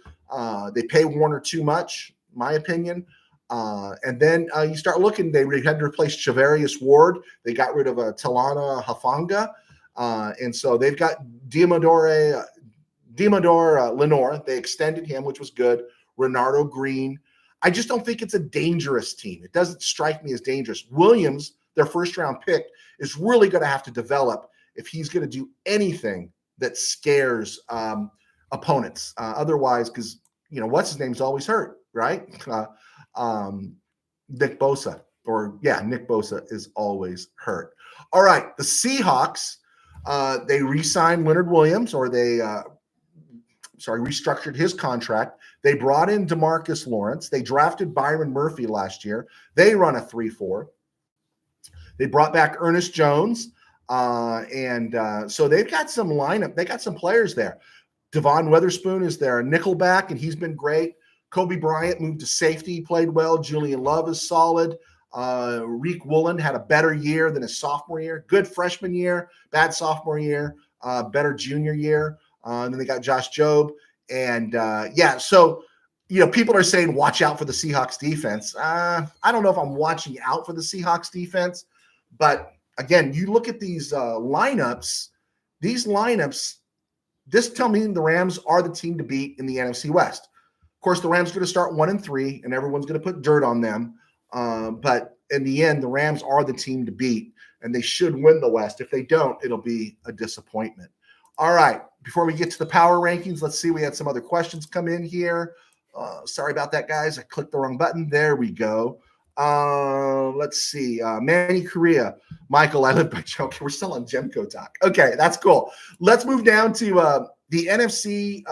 They pay Warner too much, in my opinion. And then you start looking, they had to replace Chavarius Ward. They got rid of Talana Hafanga. And so they've got Diamador Lenore. They extended him, which was good. Renardo Green. I just don't think it's a dangerous team. It doesn't strike me as dangerous. Williams, their first-round pick, is really going to have to develop if he's going to do anything that scares opponents. Otherwise, because, what's his name's always hurt, right? Nick Bosa. Nick Bosa is always hurt. All right, the Seahawks, they re-signed Leonard Williams, or they restructured his contract. They brought in DeMarcus Lawrence. They drafted Byron Murphy last year. They run a 3-4. They brought back Ernest Jones. So they've got some lineup. They got some players there. Devon Witherspoon is their nickelback, and he's been great. Kobe Bryant moved to safety. He played well. Julian Love is solid. Reek Woolen had a better year than his sophomore year. Good freshman year, bad sophomore year, better junior year. And then they got Josh Jobe. And so people are saying watch out for the Seahawks defense. I don't know if I'm watching out for the Seahawks defense, but again, you look at these lineups. These lineups, this tell me the Rams are the team to beat in the NFC West. Of course, the Rams are going to start 1-3, and everyone's going to put dirt on them. But in the end, the Rams are the team to beat, and they should win the West. If they don't, it'll be a disappointment. All right, before we get to the power rankings, let's see. We had some other questions come in here. Sorry about that, guys. I clicked the wrong button. There we go. Let's see. Manny Korea. Michael, I live by okay, we're still on Gemco talk. Okay, that's cool. Let's move down to the NFC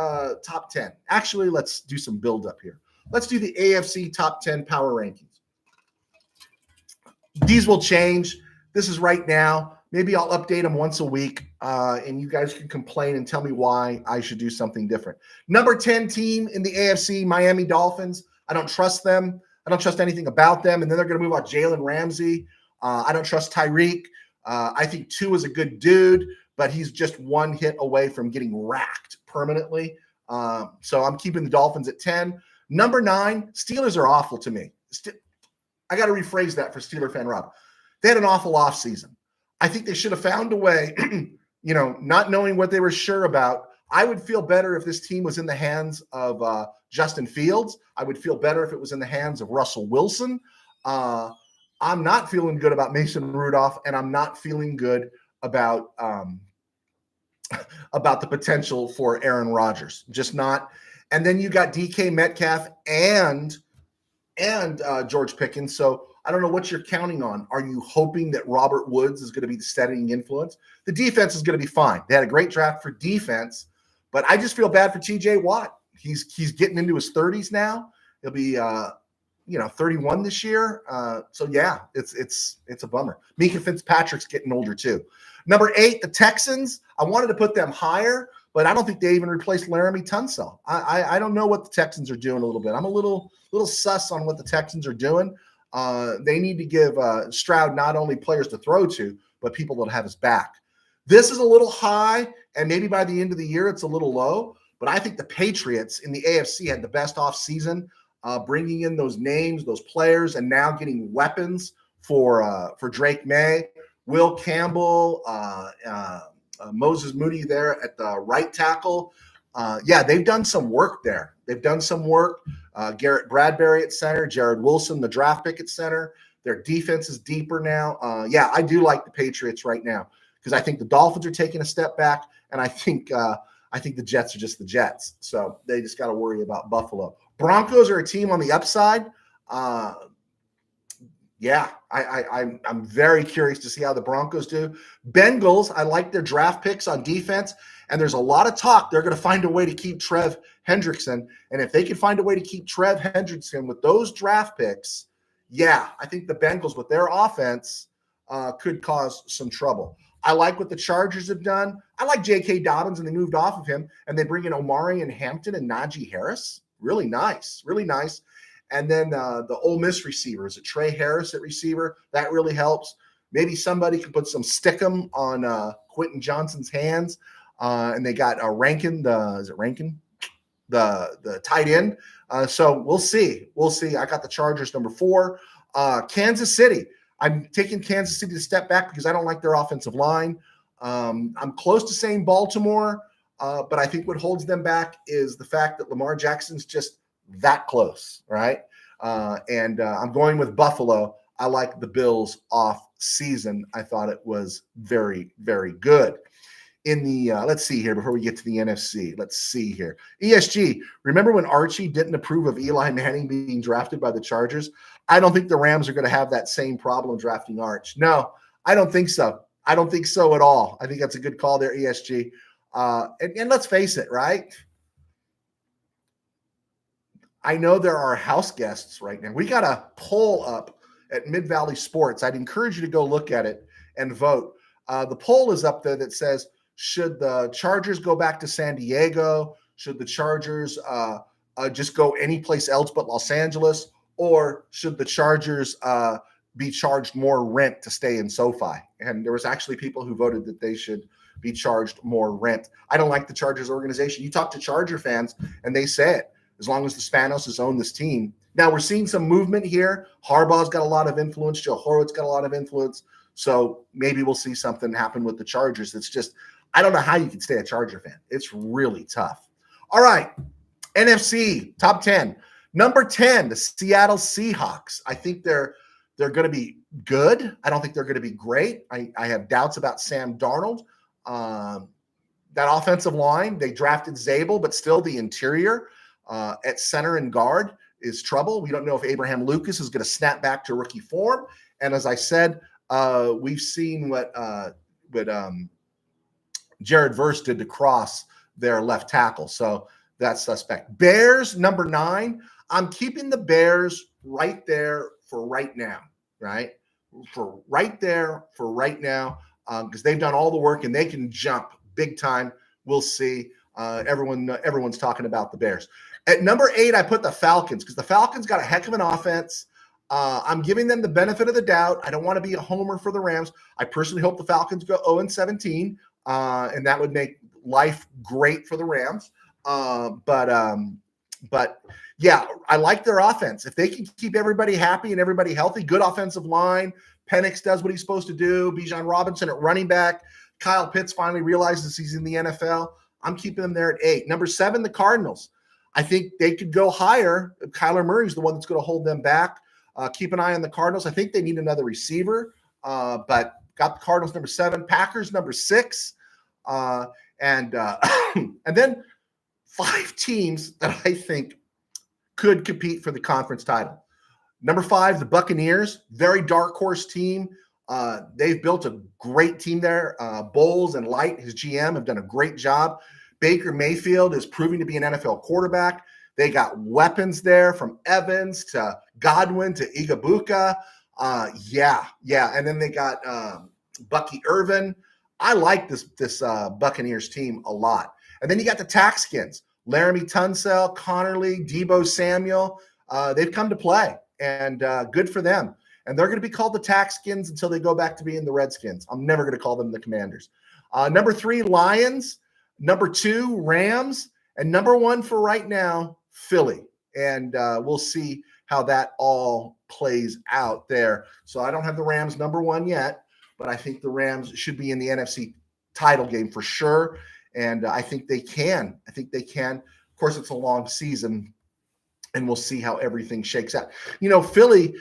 top 10. Actually, let's do some build up here. Let's do the AFC top 10 power rankings. These will change. This is right now. Maybe I'll update them once a week, and you guys can complain and tell me why I should do something different. Number 10 team in the AFC, Miami Dolphins. I don't trust them. I don't trust anything about them. And then they're going to move on Jalen Ramsey. I don't trust Tyreek. I think Tua is a good dude, but he's just one hit away from getting racked permanently. So I'm keeping the Dolphins at 10. Number 9, Steelers are awful to me. I got to rephrase that for Steeler fan Rob. They had an awful offseason. I think they should have found a way, not knowing what they were sure about. I would feel better if this team was in the hands of Justin Fields. I would feel better if it was in the hands of Russell Wilson. I'm not feeling good about Mason Rudolph, and I'm not feeling good about the potential for Aaron Rodgers. Just not. And then you got DK Metcalf and George Pickens. So I don't know what you're counting on. Are you hoping that Robert Woods is going to be the steadying influence? The defense is going to be fine. They had a great draft for defense, but I just feel bad for TJ Watt. He's getting into his 30s now. He'll be 31 this year. So yeah, it's a bummer. Minka Fitzpatrick's getting older too. Number 8, the Texans. I wanted to put them higher, but I don't think they even replaced Laramie Tunsil. I don't know what the Texans are doing a little bit. I'm a little sus on what the Texans are doing. They need to give Stroud not only players to throw to, but people that have his back. This is a little high, and maybe by the end of the year it's a little low, but I think the Patriots in the AFC had the best offseason, bringing in those names, those players, and now getting weapons for Drake May, Will Campbell, Moses Moody there at the right tackle. They've done some work there. They've done some work. Garrett Bradbury at center, Jared Wilson, the draft pick at center. Their defense is deeper now. I do like the Patriots right now because I think the Dolphins are taking a step back, and I think the Jets are just the Jets. So they just got to worry about Buffalo. Broncos are a team on the upside. I'm very curious to see how the Broncos do. Bengals, I like their draft picks on defense, and there's a lot of talk. They're going to find a way to keep Trev Hendrickson, and if they can find a way to keep Trev Hendrickson with those draft picks, I think the Bengals with their offense could cause some trouble. I like what the Chargers have done. I like J.K. Dobbins, and they moved off of him, and they bring in Omari and Hampton and Najee Harris. Really nice, really nice. And then the Ole Miss receivers, Trey Harris at receiver, that really helps. Maybe somebody can put some stickum on Quentin Johnson's hands. And they got Rankin, Rankin? The tight end. So we'll see. I got the Chargers number 4. Kansas City. I'm taking Kansas City to step back because I don't like their offensive line. I'm close to saying Baltimore, but I think what holds them back is the fact that Lamar Jackson's just that close, right? And I'm going with Buffalo. I like the Bills off season. I thought it was very, very good. In the let's see here before we get to the NFC. Let's see here. ESG. Remember when Archie didn't approve of Eli Manning being drafted by the Chargers? I don't think the Rams are going to have that same problem drafting Arch. No, I don't think so. I don't think so at all. I think that's a good call there, ESG. And let's face it, right? I know there are house guests right now. We got a poll up at Mid-Valley Sports. I'd encourage you to go look at it and vote. The poll is up there that says, should the Chargers go back to San Diego? Should the Chargers just go anyplace else but Los Angeles? Or should the Chargers be charged more rent to stay in SoFi? And there was actually people who voted that they should be charged more rent. I don't like the Chargers organization. You talk to Charger fans, and they say it. As long as the Spanos has owned this team. Now we're seeing some movement here. Harbaugh's got a lot of influence. Joe Horowitz got a lot of influence. So maybe we'll see something happen with the Chargers. It's just, I don't know how you can stay a Charger fan. It's really tough. All right. NFC top 10. Number 10, the Seattle Seahawks. I think they're going to be good. I don't think they're going to be great. I have doubts about Sam Darnold. That offensive line, they drafted Zabel, but still the interior. At center and guard is trouble. We don't know if Abraham Lucas is going to snap back to rookie form. And as I said, we've seen what Jared Verse did to Cross, their left tackle. So that's suspect. Bears, number 9. I'm keeping the Bears right there for right now, right? For right there for right now, because they've done all the work and they can jump big time. We'll see. Everyone's talking about the Bears. At number 8, I put the Falcons because the Falcons got a heck of an offense. I'm giving them the benefit of the doubt. I don't want to be a homer for the Rams. I personally hope the Falcons go 0-17, and that would make life great for the Rams. But yeah, I like their offense. If they can keep everybody happy and everybody healthy, good offensive line, Penix does what he's supposed to do, Bijan Robinson at running back, Kyle Pitts finally realizes he's in the NFL. I'm keeping them there at 8. Number 7, the Cardinals. I think they could go higher. Kyler Murray's the one that's going to hold them back. Keep an eye on the Cardinals. I think they need another receiver, but got the Cardinals number 7, Packers number 6, and then 5 teams that I think could compete for the conference title. Number 5, the Buccaneers, very dark horse team. They've built a great team there. Bowles and Light, his GM, have done a great job. Baker Mayfield is proving to be an NFL quarterback. They got weapons there from Evans to Godwin to Igabuka. And then they got Bucky Irvin. I like this Buccaneers team a lot. And then you got the Taxkins, Laramie Tunsil, Connerly, Debo Samuel. They've come to play, and good for them. And they're going to be called the Taxkins until they go back to being the Redskins. I'm never going to call them the Commanders. Number 3, Lions. Number 2, Rams. And number 1 for right now, Philly. And we'll see how that all plays out there. So I don't have the Rams number 1 yet, but I think the Rams should be in the NFC title game for sure. And I think they can. Of course, it's a long season, and we'll see how everything shakes out. Philly,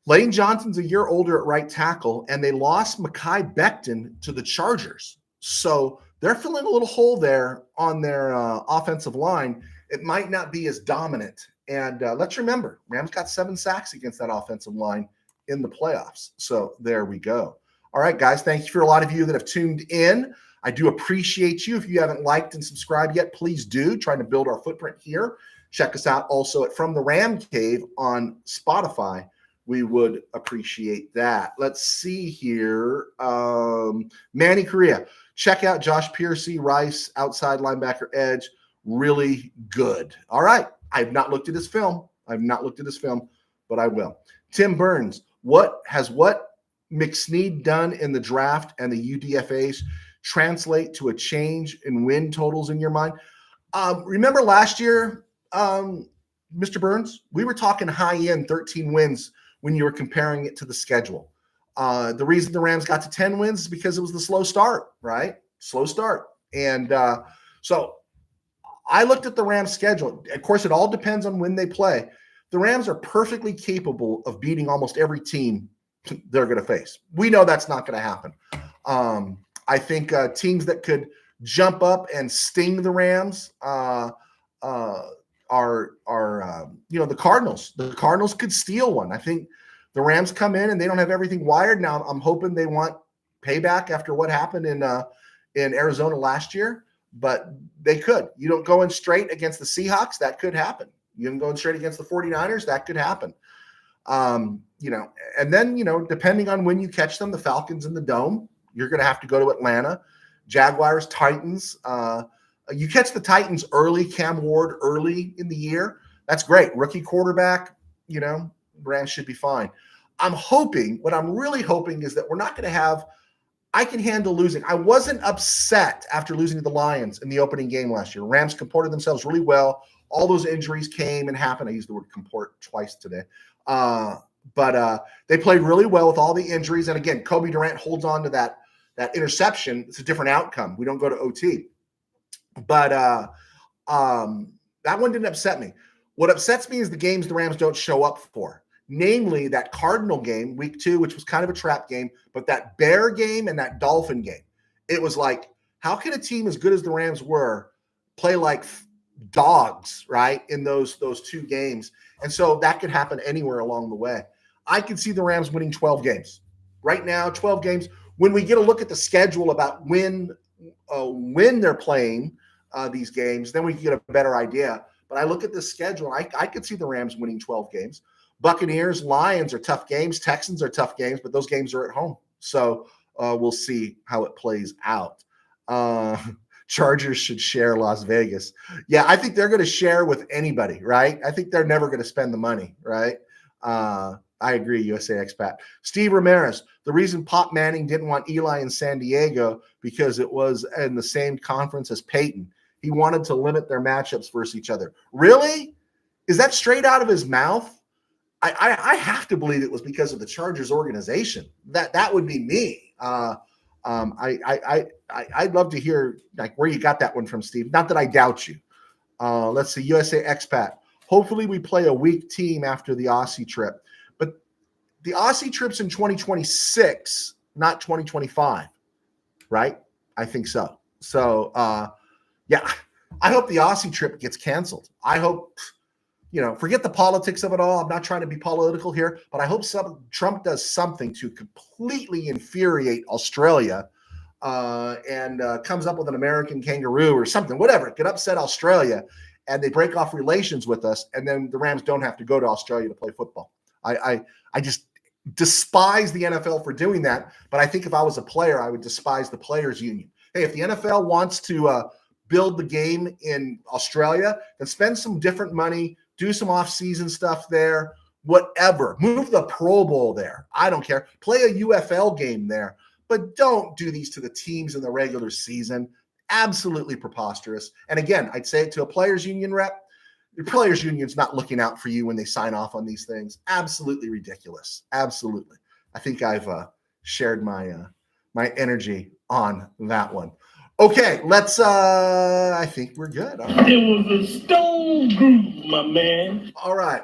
Lane Johnson's a year older at right tackle, and they lost Mekhi Becton to the Chargers. So they're filling a little hole there on their offensive line. It might not be as dominant. And let's remember, Rams got 7 sacks against that offensive line in the playoffs. So there we go. All right, guys, thank you for a lot of you that have tuned in. I do appreciate you. If you haven't liked and subscribed yet, please do. Trying to build our footprint here. Check us out also at From the Ram Cave on Spotify. We would appreciate that. Let's see here. Manny Correa. Check out Josh Piercy, Rice, outside linebacker edge. Really good. All right. I've not looked at his film, but I will. Tim Burns. What McSnead done in the draft and the UDFAs translate to a change in win totals in your mind? Remember last year, Mr. Burns, we were talking high-end 13 wins when you were comparing it to the schedule. The reason the Rams got to 10 wins is because it was the slow start, right? Slow start. And so I looked at the Rams schedule. Of course, it all depends on when they play. The Rams are perfectly capable of beating almost every team they're going to face. We know that's not going to happen. I think teams that could jump up and sting the Rams are the Cardinals. The Cardinals could steal one. I think the Rams come in and they don't have everything wired. Now I'm hoping they want payback after what happened in Arizona last year, but they could. You don't go in straight against the Seahawks, that could happen. You don't go in straight against the 49ers, that could happen. And then, depending on when you catch them, the Falcons in the Dome, you're going to have to go to Atlanta. Jaguars, Titans. You catch the Titans early, Cam Ward early in the year. That's great. Rookie quarterback, Rams should be fine. What I'm really hoping is that we're not going to have – I can handle losing. I wasn't upset after losing to the Lions in the opening game last year. Rams comported themselves really well. All those injuries came and happened. I used the word comport twice today. But they played really well with all the injuries. And again, Kobe Durant holds on to that interception. It's a different outcome. We don't go to OT. But that one didn't upset me. What upsets me is the games the Rams don't show up for. Namely, that Cardinal game, week 2, which was kind of a trap game, but that Bear game and that Dolphin game. It was like, how can a team as good as the Rams were play like dogs, right, in those two games. And so that could happen anywhere along the way. I could see the Rams winning 12 games. Right now, 12 games. When we get a look at the schedule about when they're playing these games, then we can get a better idea. But I look at the schedule, I could see the Rams winning 12 games. Buccaneers, Lions are tough games. Texans are tough games, but those games are at home. So we'll see how it plays out. Chargers should share Las Vegas. Yeah, I think they're going to share with anybody, right? I think they're never going to spend the money, right? I agree, USA Expat. Steve Ramirez, the reason Pop Manning didn't want Eli in San Diego because it was in the same conference as Peyton. He wanted to limit their matchups versus each other. Really? Is that straight out of his mouth? I have to believe it was because of the Chargers organization. That would be me. I'd love to hear like where you got that one from, Steve. Not that I doubt you. Let's see, USA Expat. Hopefully we play a weak team after the Aussie trip. But the Aussie trip's in 2026, not 2025, right? I think so. So, yeah, I hope the Aussie trip gets canceled. I hope, forget the politics of it all. I'm not trying to be political here, but I hope Trump does something to completely infuriate Australia and comes up with an American kangaroo or something, whatever. It could upset Australia, and they break off relations with us, and then the Rams don't have to go to Australia to play football. I just despise the NFL for doing that, but I think if I was a player, I would despise the players' union. Hey, if the NFL wants to build the game in Australia, then spend some different money, do some off-season stuff there, whatever. Move the Pro Bowl there. I don't care. Play a UFL game there, but don't do these to the teams in the regular season. Absolutely preposterous. And again, I'd say it to a players' union rep. The players' union's not looking out for you when they sign off on these things. Absolutely ridiculous. Absolutely. I think I've shared my energy on that one. Okay, let's I think we're good. Right. It was a stone group, my man. All right.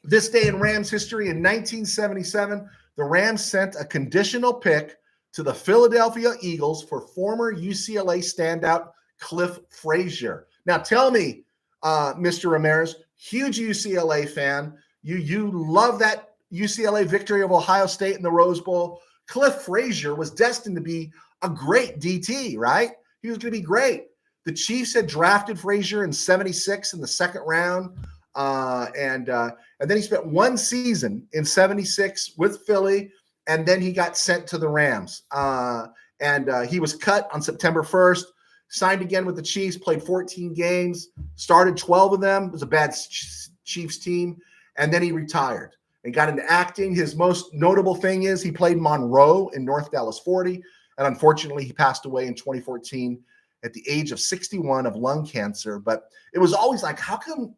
This day in Rams history, in 1977, the Rams sent a conditional pick to the Philadelphia Eagles for former UCLA standout Cliff Frazier. Now tell me, Mr. Ramirez, huge UCLA fan. You love that UCLA victory of Ohio State in the Rose Bowl. Cliff Frazier was destined to be a great DT, right? He was going to be great. The Chiefs had drafted Frazier in 76 in the second round. And then he spent one season in 76 with Philly, and then he got sent to the Rams. He was cut on September 1st, signed again with the Chiefs, played 14 games, started 12 of them. It was a bad Chiefs team. And then he retired and got into acting. His most notable thing is he played Monroe in North Dallas 40. And unfortunately, he passed away in 2014 at the age of 61 of lung cancer. But it was always like, how come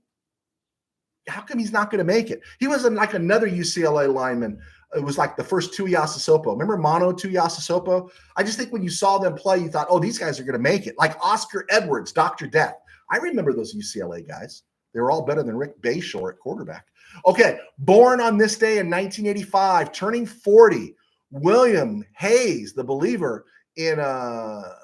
he's not going to make it? He was like another UCLA lineman. It was like the first Tuiasosopo. Remember Mono Tuiasosopo? I just think when you saw them play, you thought, oh, these guys are going to make it. Like Oscar Edwards, Dr. Death. I remember those UCLA guys. They were all better than Rick Bayshore at quarterback. Okay, born on this day in 1985, turning 40, William Hayes, the believer in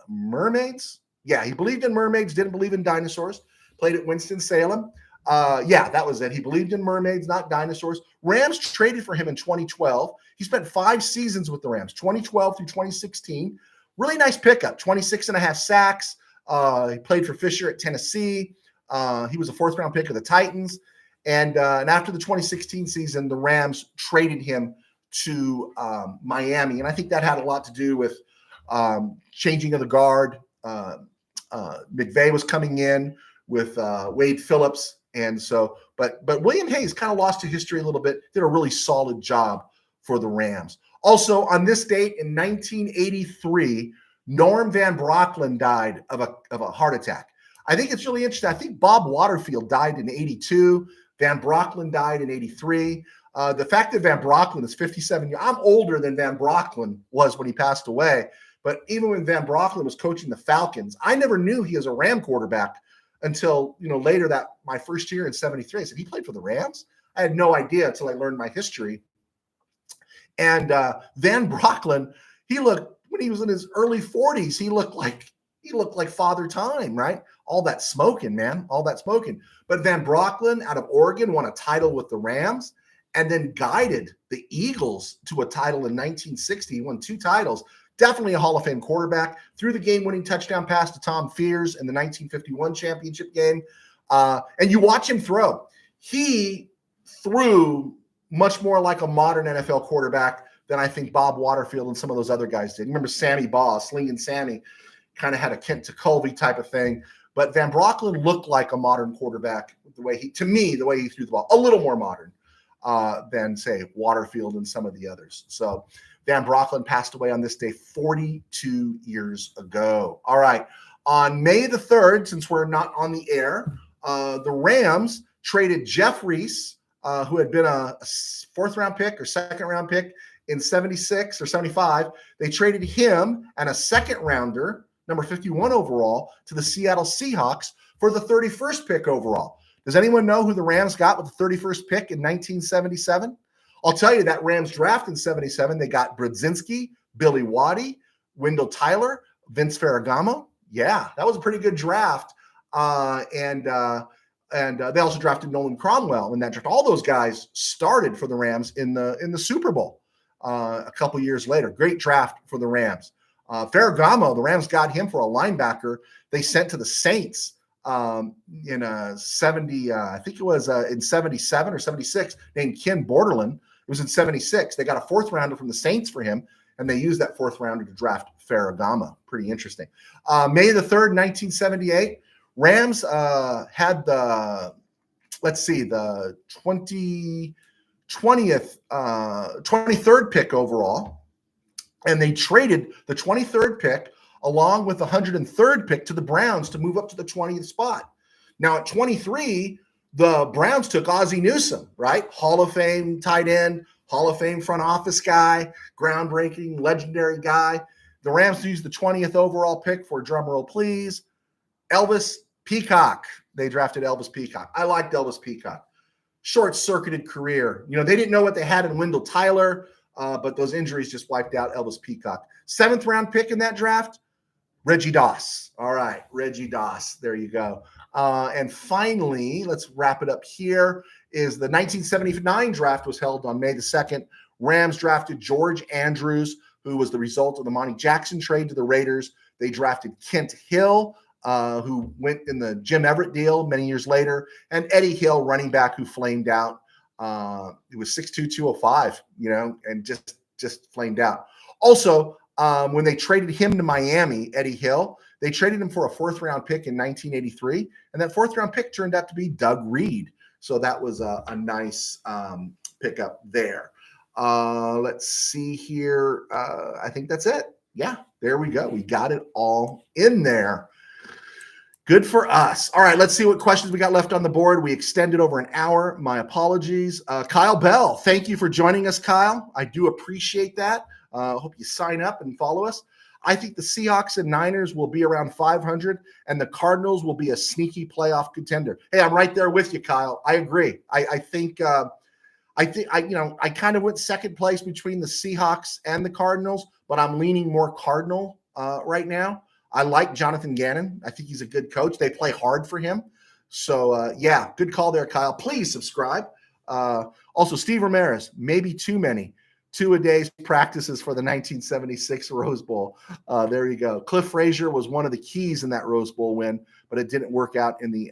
mermaids. Yeah, he believed in mermaids, didn't believe in dinosaurs. Played at Winston-Salem. Yeah, that was it. He believed in mermaids, not dinosaurs. Rams traded for him in 2012. He spent 5 seasons with the Rams, 2012 through 2016. Really nice pickup, 26.5 sacks. He played for Fisher at Tennessee. He was a 4th-round pick of the Titans. And after the 2016 season, the Rams traded him to Miami. And I think that had a lot to do with changing of the guard. McVay was coming in with Wade Phillips. And so, but William Hayes kind of lost to history a little bit, did a really solid job for the Rams. Also, on this date in 1983, Norm Van Brocklin died of a heart attack. I think it's really interesting. I think Bob Waterfield died in 82. Van Brocklin died in 83. The fact that Van Brocklin is 57 years, I'm older than Van Brocklin was when he passed away. But even when Van Brocklin was coaching the Falcons, I never knew he was a Ram quarterback until, later that my first year in 73. I said, he played for the Rams? I had no idea until I learned my history. And Van Brocklin, he looked, when he was in his early 40s, he looked like he looked like Father Time, right? All that smoking, man, all that smoking. But Van Brocklin out of Oregon won a title with the Rams and then guided the Eagles to a title in 1960. He won 2 titles. Definitely a Hall of Fame quarterback. Threw the game-winning touchdown pass to Tom Fears in the 1951 championship game. And you watch him throw. He threw much more like a modern NFL quarterback than I think Bob Waterfield and some of those other guys did. You remember Sammy Baugh, Slinging Sammy, kind of had a Kent Tekulve type of thing. But Van Brocklin looked like a modern quarterback the way he threw the ball, a little more modern than, say, Waterfield and some of the others. So Van Brocklin passed away on this day 42 years ago. All right. On May the 3rd, since we're not on the air, the Rams traded Jeff Reese, who had been a 4th-round pick or 2nd-round pick in 76 or 75. They traded him and a 2nd-rounder, number 51 overall, to the Seattle Seahawks for the 31st pick overall. Does anyone know who the Rams got with the 31st pick in 1977? I'll tell you that Rams draft in 77, they got Brodzinski, Billy Waddy, Wendell Tyler, Vince Ferragamo. Yeah, that was a pretty good draft. And they also drafted Nolan Cromwell in that draft. All those guys started for the Rams in the Super Bowl a couple years later. Great draft for the Rams. Ferragamo, the Rams got him for a linebacker they sent to the Saints in 70. I think it was in 77 or 76, named Ken Borderland. It was in 76. They got a 4th-rounder from the Saints for him, and they used that 4th-rounder to draft Ferragamo. Pretty interesting. May the 3rd, 1978. Rams had the 23rd pick overall, and they traded the 23rd pick along with the 103rd pick to the Browns to move up to the 20th spot. Now at 23, the Browns took Ozzie Newsome, right? Hall of Fame tight end, Hall of Fame front office guy, groundbreaking, legendary guy. The Rams used the 20th overall pick for, drumroll please, Elvis Peacock. They drafted Elvis Peacock. I liked Elvis Peacock. Short-circuited career. You know, they didn't know what they had in Wendell Tyler, but those injuries just wiped out Elvis Peacock. 7th-round pick in that draft, Reggie Doss. All right, Reggie Doss. There you go. And finally, let's wrap it up here, is the 1979 draft was held on May the 2nd. Rams drafted George Andrews, who was the result of the Monty Jackson trade to the Raiders. They drafted Kent Hill, who went in the Jim Everett deal many years later, and Eddie Hill, running back, who flamed out. He was 6'2", 205, you know, and just flamed out. Also, when they traded him to Miami, Eddie Hill, they traded him for a 4th-round pick in 1983, and that 4th-round pick turned out to be Doug Reed. So that was a nice pickup there. Let's see here. I think that's it. Yeah, there we go. We got it all in there. Good for us. All right, let's see what questions we got left on the board. We extended over an hour. My apologies. Kyle Bell, thank you for joining us, Kyle. I do appreciate that. Hope you sign up and follow us. I think the Seahawks and Niners will be around 500, and the Cardinals will be a sneaky playoff contender. Hey, I'm right there with you, Kyle. I agree. I think I kind of went 2nd place between the Seahawks and the Cardinals, but I'm leaning more Cardinal right now. I like Jonathan Gannon. I think he's a good coach. They play hard for him. So, yeah, good call there, Kyle. Please subscribe. Also, Steve Ramirez, maybe too many. 2-a-day practices for the 1976 Rose Bowl. There you go. Cliff Frazier was one of the keys in that Rose Bowl win, but it didn't work out in the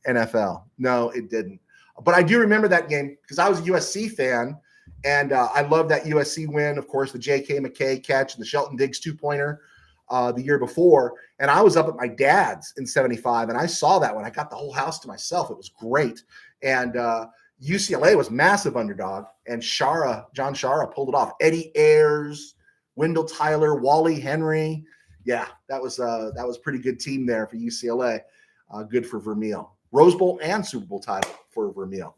NFL. No, it didn't. But I do remember that game because I was a USC fan, and I love that USC win. Of course, the J.K. McKay catch and the Shelton Diggs 2-pointer the year before. And I was up at my dad's in 75, and I saw that one. I got the whole house to myself. It was great. And UCLA was massive underdog, and John Shara pulled it off. Eddie Ayers, Wendell Tyler, Wally Henry. Yeah, that was a pretty good team there for UCLA. Good for Vermeil. Rose Bowl and Super Bowl title for Vermeil.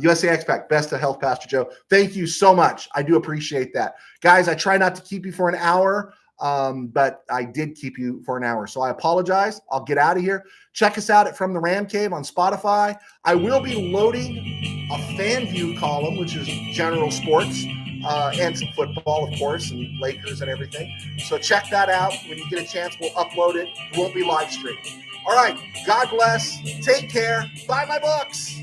USA X-Pac, best of health, Pastor Joe. Thank you so much. I do appreciate that. Guys, I try not to keep you for an hour, but I did keep you for an hour. So I apologize. I'll get out of here. Check us out at From the Ram Cave on Spotify. I will be loading a fan view column, which is general sports, and some football, of course, and Lakers and everything. So check that out. When you get a chance, we'll upload it. It won't be live streamed. All right. God bless. Take care. Buy my books.